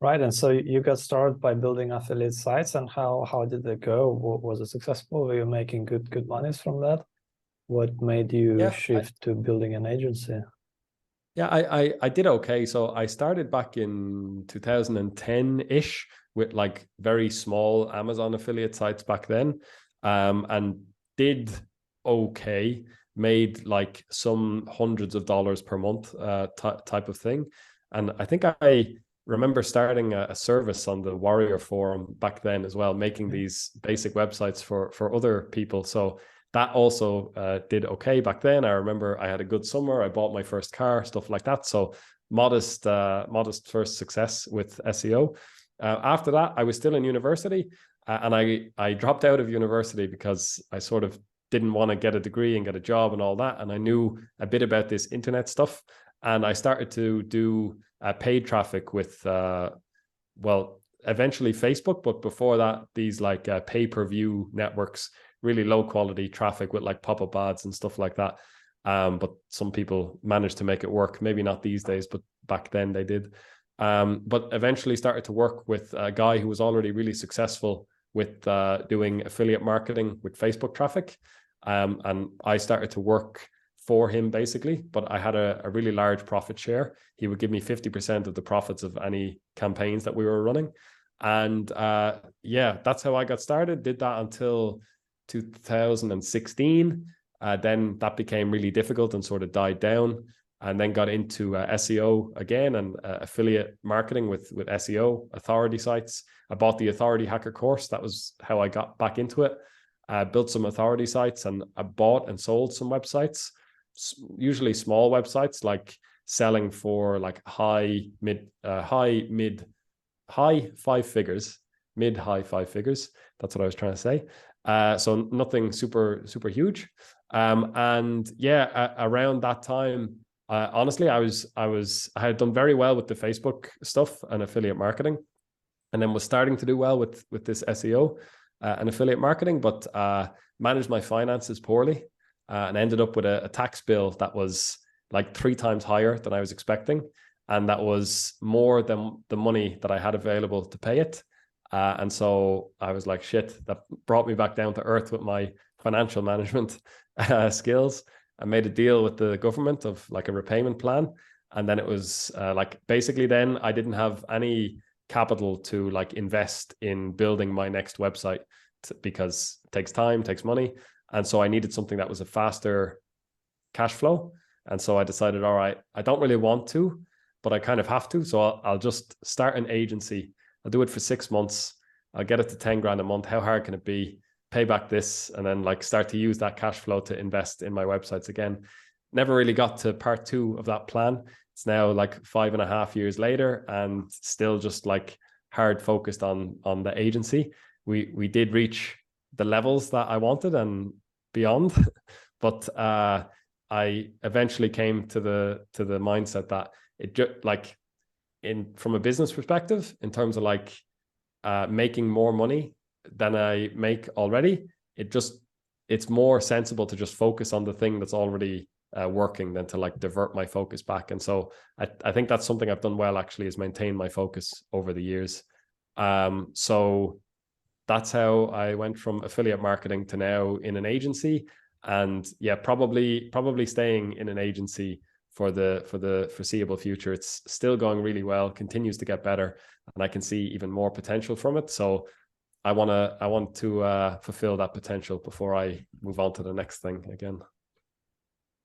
Right. And so you got started by building affiliate sites, and how did it go? Was it successful? Were you making good monies from that? What made you shift to building an agency? Yeah, I did okay. So I started back in 2010-ish with like very small Amazon affiliate sites back then, and did okay, made like some hundreds of dollars per month type of thing. And I think remember starting a service on the Warrior forum back then as well, making these basic websites for other people. So that also did okay back then. I remember I had a good summer. I bought my first car, stuff like that. So modest first success with SEO. After that, I was still in university, and I dropped out of university because I sort of didn't want to get a degree and get a job and all that. And I knew a bit about this internet stuff. And I started to do paid traffic with, eventually Facebook. But before that, these like pay-per-view networks, really low quality traffic with like pop-up ads and stuff like that. But some people managed to make it work. Maybe not these days, but back then they did. But eventually started to work with a guy who was already really successful with doing affiliate marketing with Facebook traffic. And I started to work for him basically, but I had a really large profit share. He would give me 50% of the profits of any campaigns that we were running. And that's how I got started. Did that until 2016. Then that became really difficult and sort of died down, and then got into SEO again and affiliate marketing with SEO authority sites. I bought the Authority Hacker course. That was how I got back into it. Built some authority sites, and I bought and sold some websites, usually small websites, like selling for like high five figures. That's what I was trying to say. So nothing super huge. Around that time, honestly, I had done very well with the Facebook stuff and affiliate marketing, and then was starting to do well with this SEO and affiliate marketing, but managed my finances poorly, and ended up with a tax bill that was like 3 times higher than I was expecting, and that was more than the money that I had available to pay it. And so I was like, shit, that brought me back down to earth with my financial management skills. I made a deal with the government of like a repayment plan. And then it was basically then I didn't have any capital to like invest in building my next website because it takes time, takes money. And so I needed something that was a faster cash flow. And so I decided, all right, I don't really want to, but I kind of have to. So I'll just start an agency. I'll do it for 6 months. I'll get it to 10 grand a month. How hard can it be? Pay back this, and then like start to use that cash flow to invest in my websites again. Never really got to part 2 of that plan. It's now like 5.5 years later, and still just like hard focused on the agency. We did reach the levels that I wanted and beyond, but I eventually came to the mindset that it just like from a business perspective, in terms of like making more money than I make already, it's more sensible to just focus on the thing that's already working than to like divert my focus back. And so I think that's something I've done well actually, is maintain my focus over the years. So that's how I went from affiliate marketing to now in an agency. And yeah, probably staying in an agency for the foreseeable future. It's still going really well, continues to get better, and I can see even more potential from it. So I want to fulfill that potential before I move on to the next thing again.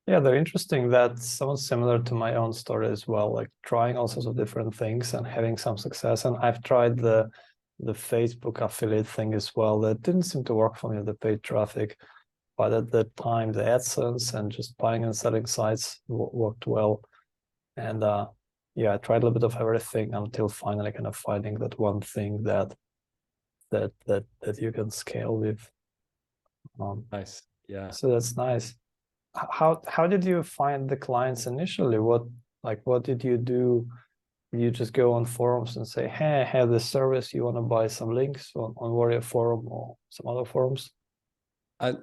Yeah, they're interesting. That sounds similar to my own story as well, like trying all sorts of different things and having some success. And I've tried the Facebook affiliate thing as well. That didn't seem to work for me, the paid traffic. But at that time, the AdSense and just buying and selling sites worked well. And I tried a little bit of everything until finally kind of finding that one thing that you can scale with. Nice. Yeah. So that's nice. How did you find the clients initially? What did you do? Did you just go on forums and say, hey, I have this service, you want to buy some links on Warrior Forum or some other forums?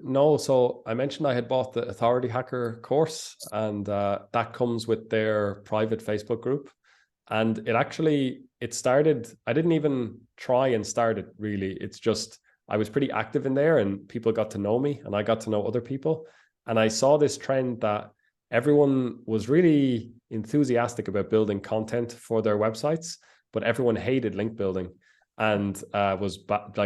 No, so I mentioned I had bought the Authority Hacker course, and that comes with their private Facebook group. And it started, I didn't even try and start it really. It's just, I was pretty active in there and people got to know me and I got to know other people. And I saw this trend that everyone was really enthusiastic about building content for their websites, but everyone hated link building and was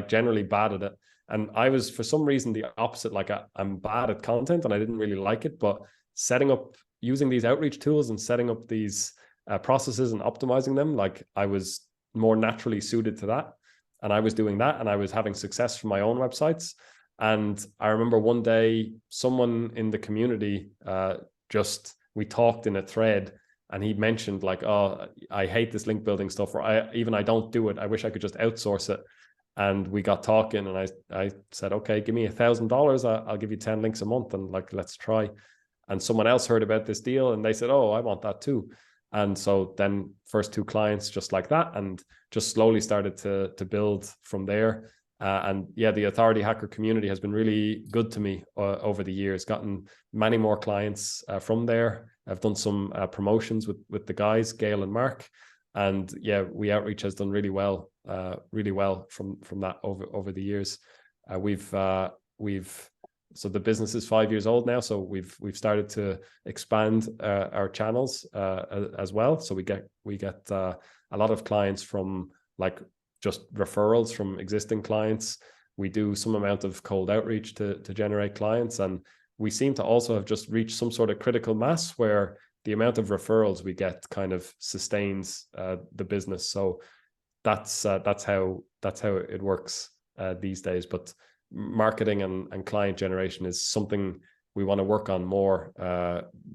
generally bad at it. And I was, for some reason, the opposite. Like I'm bad at content and I didn't really like it, but using these outreach tools and setting up these processes and optimizing them. Like I was more naturally suited to that, and I was doing that, and I was having success from my own websites. And I remember one day someone in the community we talked in a thread, and he mentioned like, oh, I hate this link building stuff, or I don't do it. I wish I could just outsource it. And we got talking, and I said, okay, give me $1,000. I'll give you 10 links a month, and like, let's try. And someone else heard about this deal, and they said, oh, I want that too. And so then first 2 clients just like that, and just slowly started to build from there. And yeah, the Authority Hacker community has been really good to me over the years, gotten many more clients from there. I've done some promotions with the guys, Gail and Mark. And yeah, WeOutreach has done really well from that over the years. So the business is 5 years old now, so we've started to expand our channels as well. So we get a lot of clients from like just referrals from existing clients. We do some amount of cold outreach to generate clients, and we seem to also have just reached some sort of critical mass where the amount of referrals we get kind of sustains the business. So that's how it works these days. But marketing and client generation is something we want to work on more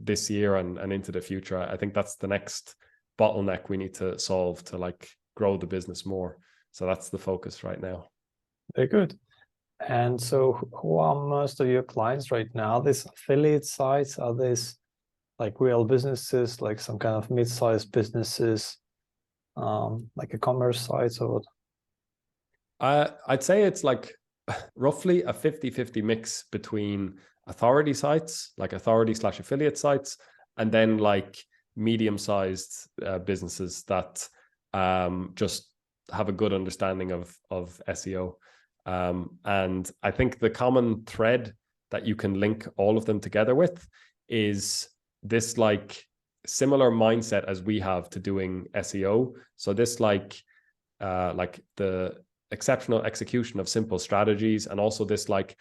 this year and into the future. I think that's the next bottleneck we need to solve to like grow the business more. So that's the focus right now. Very good. And so who are most of your clients right now? These affiliate sites, are these like real businesses, like some kind of mid-sized businesses, like e-commerce sites or what? I'd say it's like roughly a 50-50 mix between authority sites, like authority/affiliate sites, and then like medium-sized businesses that just have a good understanding of SEO. And I think the common thread that you can link all of them together with is this like similar mindset as we have to doing SEO. So this like the exceptional execution of simple strategies, and also this like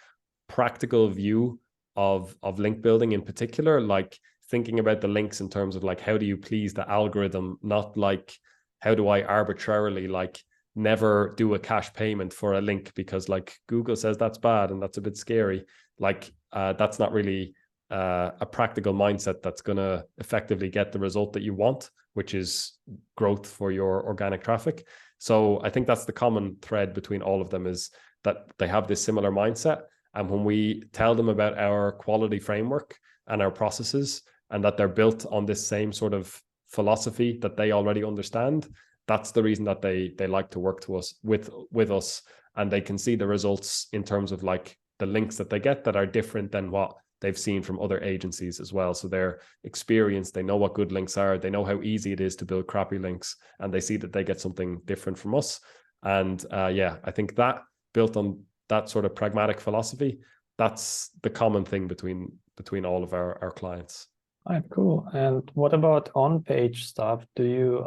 practical view of link building in particular, like thinking about the links in terms of like, how do you please the algorithm, not like, how do I arbitrarily like never do a cash payment for a link because like Google says that's bad and that's a bit scary. Like that's not really a practical mindset that's going to effectively get the result that you want, which is growth for your organic traffic. So I think that's the common thread between all of them, is that they have this similar mindset. And when we tell them about our quality framework and our processes, and that they're built on this same sort of philosophy that they already understand, that's the reason that they like to work with us, and they can see the results in terms of like the links that they get that are different than what they've seen from other agencies as well. So they're experienced, they know what good links are, they know how easy it is to build crappy links, and they see that they get something different from us. And yeah, I think that built on that sort of pragmatic philosophy, that's the common thing between all of our clients. All right, cool. And what about on-page stuff? Do you,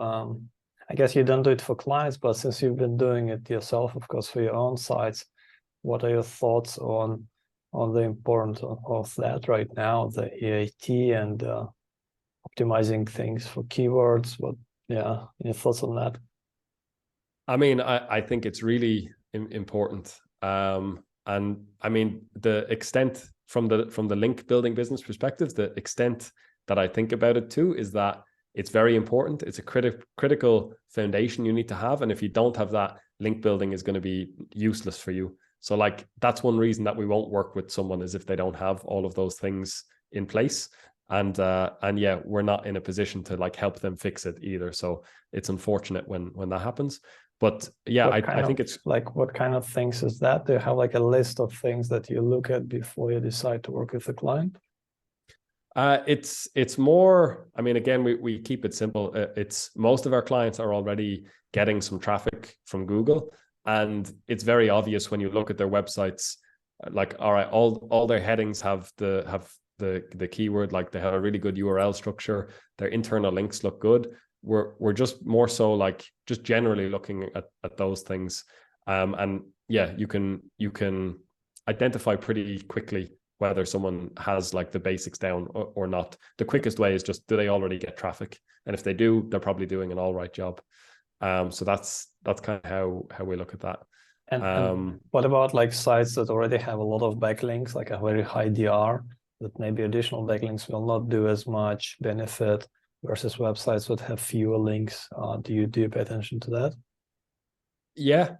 I guess you don't do it for clients, but since you've been doing it yourself, of course, for your own sites, what are your thoughts on the importance of that right now, the EAT and optimizing things for keywords? Any thoughts on that? I mean, I think it's really important. And I mean, the extent from the link building business perspective, the extent that I think about it too is that it's very important. It's a critical foundation you need to have. And if you don't have that, link building is going to be useless for you. So like, that's one reason that we won't work with someone, is if they don't have all of those things in place. And yeah, we're not in a position to like help them fix it either. So it's unfortunate when that happens. But yeah, I think it's like, what kind of things is that? Do you have like a list of things that you look at before you decide to work with a client? It's more, I mean, again, we keep it simple. It's most of our clients are already getting some traffic from Google, and it's very obvious when you look at their websites, like, all right, all their headings have the keyword, like they have a really good URL structure, their internal links look good. We're just more so like just generally looking at those things. And yeah, you can identify pretty quickly whether someone has like the basics down or not. The quickest way is just, do they already get traffic? And if they do, they're probably doing an all right job. So that's kind of how we look at that. And what about like sites that already have a lot of backlinks, like a very high DR, that maybe additional backlinks will not do as much benefit versus websites that have fewer links? Do you pay attention to that? Yeah.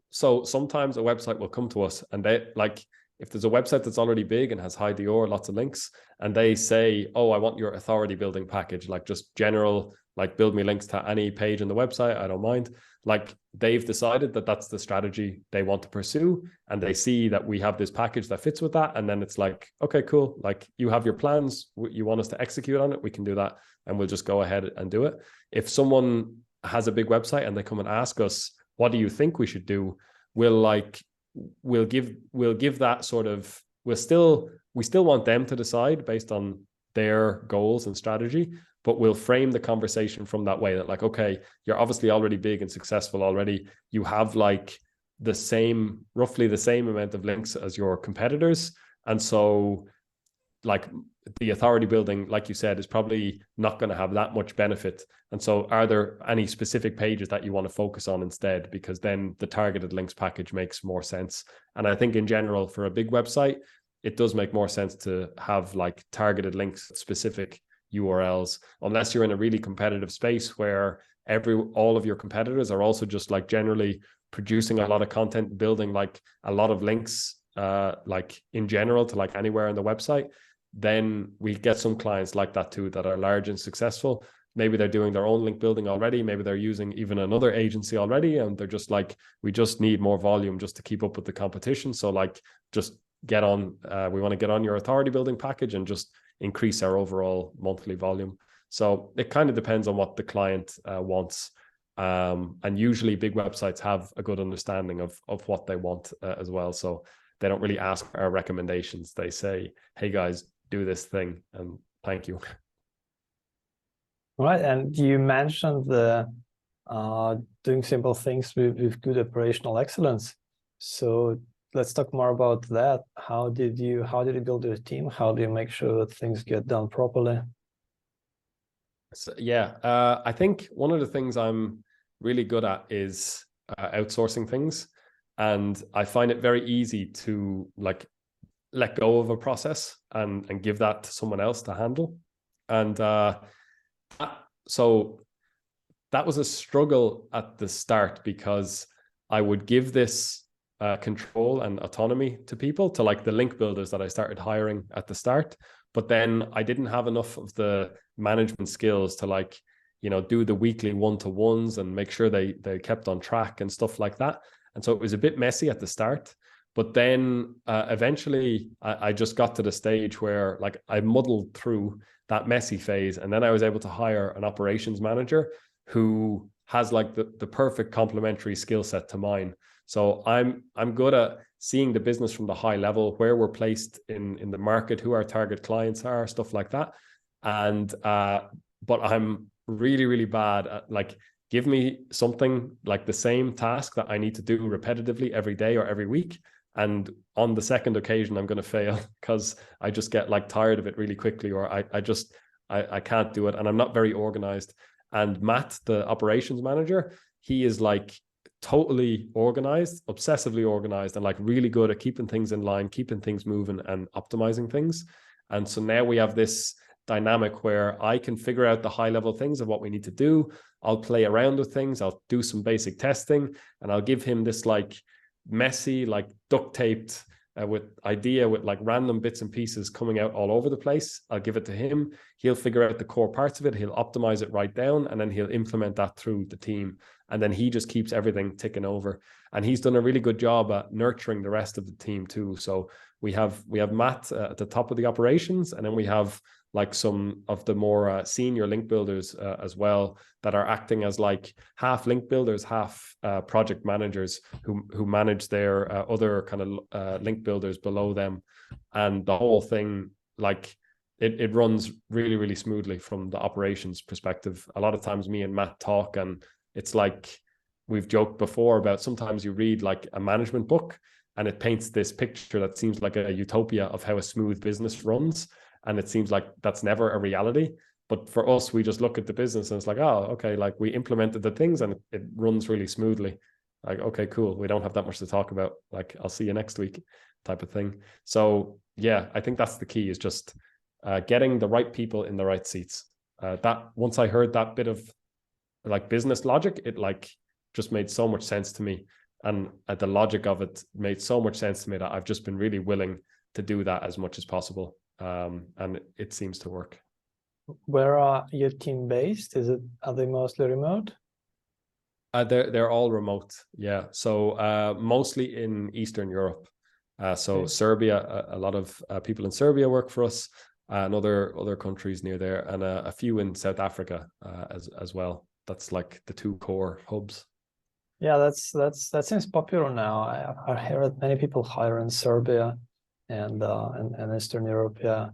So sometimes a website will come to us and they like, if there's a website that's already big and has high DR, lots of links, and they say, oh, I want your authority building package, like just general, like build me links to any page on the website, I don't mind. Like they've decided that that's the strategy they want to pursue, and they see that we have this package that fits with that. And then it's like, okay, cool. Like you have your plans, you want us to execute on it, we can do that. And we'll just go ahead and do it. If someone has a big website and they come and ask us, what do you think we should do? We'll give that sort of, we still want them to decide based on their goals and strategy, but we'll frame the conversation from that way, that like, okay, you're obviously already big and successful already. You have like roughly the same amount of links as your competitors. And so like the authority building, like you said, is probably not going to have that much benefit. And so are there any specific pages that you want to focus on instead? Because then the targeted links package makes more sense. And I think in general, for a big website, it does make more sense to have like targeted links, specific URLs, unless you're in a really competitive space where all of your competitors are also just like generally producing a lot of content, building like a lot of links, like in general to like anywhere on the website. Then we get some clients like that too, that are large and successful. Maybe they're doing their own link building already. Maybe they're using even another agency already, and they're just like, we just need more volume just to keep up with the competition. So like, just get on, we want to get on your authority building package and just increase our overall monthly volume. So it kind of depends on what the client wants. And usually big websites have a good understanding of what they want as well. So they don't really ask for our recommendations. They say, hey guys, do this thing, and thank you. Right. And you mentioned the doing simple things with good operational excellence. So let's talk more about that. How did you build your team? How do you make sure that things get done properly? So, yeah, I think one of the things I'm really good at is outsourcing things. And I find it very easy to like let go of a process and give that to someone else to handle. And so that was a struggle at the start, because I would give this control and autonomy to people, to like the link builders that I started hiring at the start. But then I didn't have enough of the management skills to like, you know, do the weekly one-to-ones and make sure they kept on track and stuff like that. And so it was a bit messy at the start. But then eventually I just got to the stage where like I muddled through that messy phase. And then I was able to hire an operations manager who has like the perfect complementary skill set to mine. So I'm good at seeing the business from the high level, where we're placed in the market, who our target clients are, stuff like that. And but I'm really, really bad at like, give me something like the same task that I need to do repetitively every day or every week, and on the second occasion I'm going to fail, because I just get like tired of it really quickly, or I can't do it, and I'm not very organized. And Matt, the operations manager, he is like totally organized, obsessively organized, and like really good at keeping things in line, keeping things moving and optimizing things. And so now we have this dynamic where I can figure out the high level things of what we need to do. I'll play around with things. I'll do some basic testing, and I'll give him this like messy, like duct taped with like random bits and pieces coming out all over the place. I'll give it to him. He'll figure out the core parts of it. He'll optimize it right down, and then he'll implement that through the team. And then he just keeps everything ticking over. And he's done a really good job at nurturing the rest of the team too. So we have Matt at the top of the operations, and then we have like some of the more senior link builders as well, that are acting as like half link builders, half project managers who manage their other kind of link builders below them. And the whole thing, like it runs really, really smoothly from the operations perspective. A lot of times me and Matt talk, and it's like, we've joked before about sometimes you read like a management book and it paints this picture that seems like a utopia of how a smooth business runs. And it seems like that's never a reality. But for us, we just look at the business and it's like, oh, okay, like we implemented the things and it runs really smoothly. Like, okay, cool. We don't have that much to talk about. Like, I'll see you next week type of thing. So yeah, I think that's the key, is just getting the right people in the right seats. That once I heard that bit of like business logic, it like just made so much sense to me. And the logic of it made so much sense to me that I've just been really willing to do that as much as possible. And it seems to work. Where are your team based? Are they mostly remote? They're all remote, yeah. So mostly in Eastern Europe. So Serbia, a lot of people in Serbia work for us, and other countries near there, and a few in South Africa as well. That's like the two core hubs. Yeah, that seems popular now. I heard many people hire in Serbia and Eastern Europe, yeah,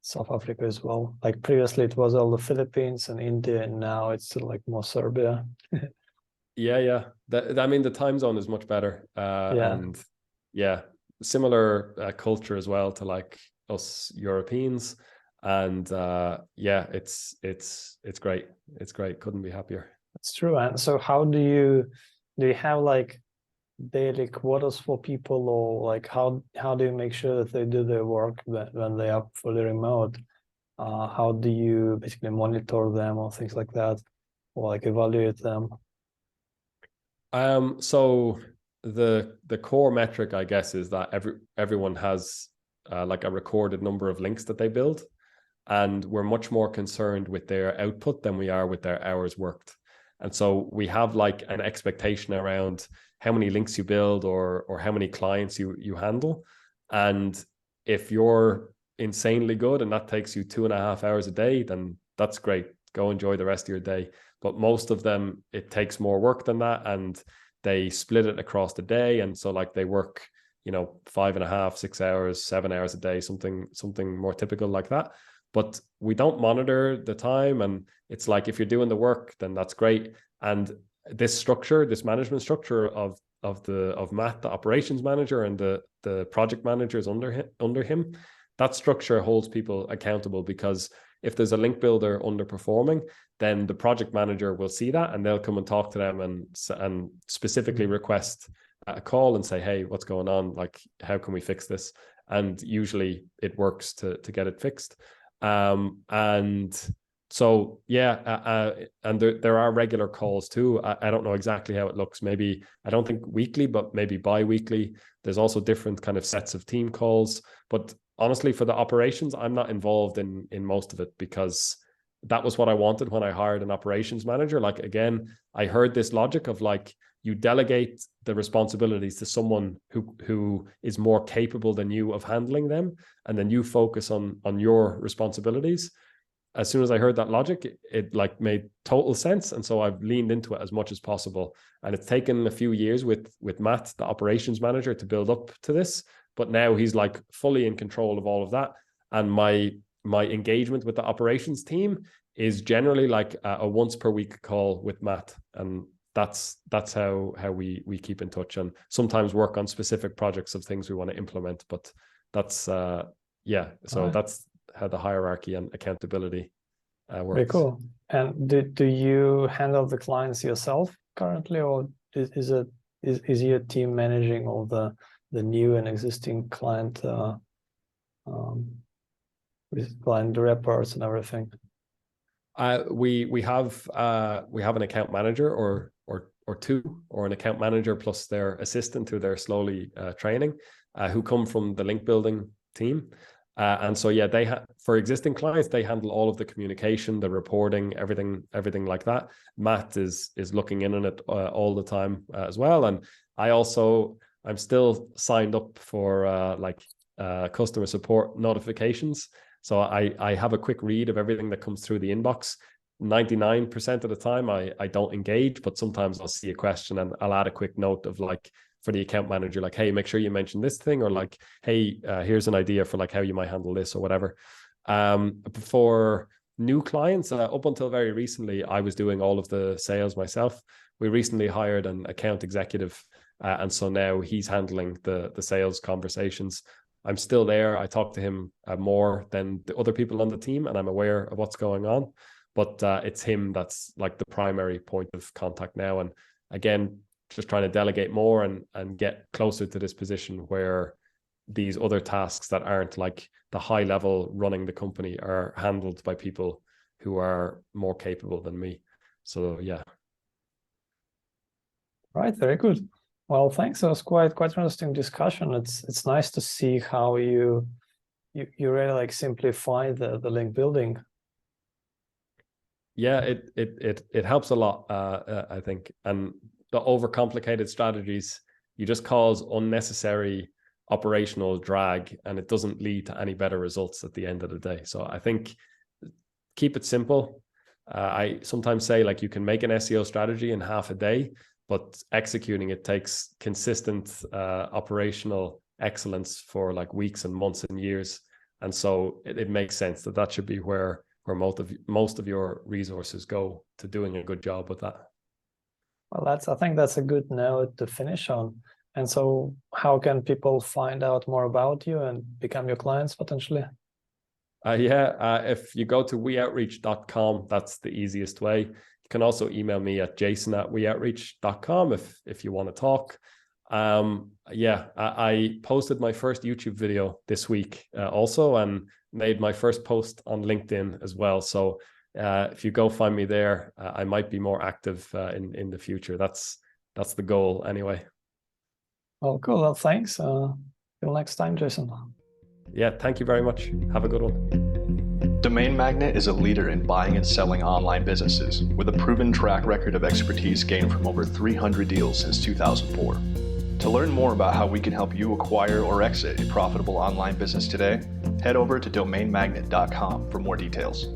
South Africa as well. Like previously it was all the Philippines and India, and now it's still like more Serbia. Yeah. I mean, the time zone is much better. And yeah, similar culture as well to like us Europeans. And yeah, it's great. It's great. Couldn't be happier. It's true. And so how do you have like daily quotas for people, or like how do you make sure that they do their work when they are fully remote? How do you basically monitor them or things like that, or like evaluate them? So the core metric, I guess, is that everyone has like a recorded number of links that they build, and we're much more concerned with their output than we are with their hours worked. And so we have like an expectation around how many links you build or how many clients you handle. And if you're insanely good and that takes you 2.5 hours a day, then that's great. Go enjoy the rest of your day. But most of them, it takes more work than that, and they split it across the day. And so like they work, 5.5, 6 hours, 7 hours a day, something more typical like that. But we don't monitor the time. And it's like, if you're doing the work, then that's great. And this management structure of Matt, the operations manager, and the project managers under him, that structure holds people accountable, because if there's a link builder underperforming, then the project manager will see that and they'll come and talk to them and specifically request a call and say, hey, what's going on? Like, how can we fix this? And usually it works to get it fixed. And so, yeah, and there are regular calls too. I don't know exactly how it looks. Maybe, I don't think weekly, but maybe bi-weekly. There's also different kind of sets of team calls. But honestly, for the operations, I'm not involved in most of it, because that was what I wanted when I hired an operations manager. Like, again, I heard this logic of like, you delegate the responsibilities to someone who is more capable than you of handling them, and then you focus on your responsibilities. As soon as I heard that logic, it like made total sense. And so I've leaned into it as much as possible. And it's taken a few years with Matt, the operations manager, to build up to this. But now he's like fully in control of all of that. And my engagement with the operations team is generally like a once per week call with Matt. And that's how we keep in touch, and sometimes work on specific projects of things we want to implement. But that's so that's how the hierarchy and accountability works. Very cool. And do you handle the clients yourself currently, or is your team managing all the new and existing client with client reports and everything? We have an account manager or two, or an account manager plus their assistant who they're slowly training, who come from the link building team. And so, yeah, for existing clients, they handle all of the communication, the reporting, everything like that. Matt is looking in on it all the time as well. And I'm still signed up for customer support notifications. So I have a quick read of everything that comes through the inbox. 99% of the time I don't engage, but sometimes I'll see a question and I'll add a quick note of like, for the account manager, like, hey, make sure you mention this thing, or like, hey, here's an idea for like how you might handle this or whatever. For new clients, up until very recently, I was doing all of the sales myself. We recently hired an account executive And so now he's handling the sales conversations. I'm still there. I talk to him more than the other people on the team, and I'm aware of what's going on. But it's him that's like the primary point of contact now. And again, just trying to delegate more and get closer to this position where these other tasks that aren't like the high level running the company are handled by people who are more capable than me. So yeah. Right, very good. Well, thanks. It was quite interesting discussion. It's nice to see how you really like simplify the link building. Yeah, it helps a lot, I think. And the overcomplicated strategies, you just cause unnecessary operational drag, and it doesn't lead to any better results at the end of the day. So I think keep it simple. I sometimes say like you can make an SEO strategy in half a day, but executing it takes consistent operational excellence for like weeks and months and years. And so it makes sense that should be where most of your resources go, to doing a good job with that. Well, I think that's a good note to finish on. And so how can people find out more about you and become your clients potentially? If you go to WeOutreach.com, that's the easiest way. You can also email me at jason@WeOutreach.com if you want to talk. I posted my first YouTube video this week also, and made my first post on LinkedIn as well. So if you go find me there, I might be more active in the future. That's the goal anyway. Well, cool. Well, thanks. Till next time, Jason. Yeah, thank you very much. Have a good one. Domain Magnet is a leader in buying and selling online businesses with a proven track record of expertise gained from over 300 deals since 2004. To learn more about how we can help you acquire or exit a profitable online business today, head over to domainmagnet.com for more details.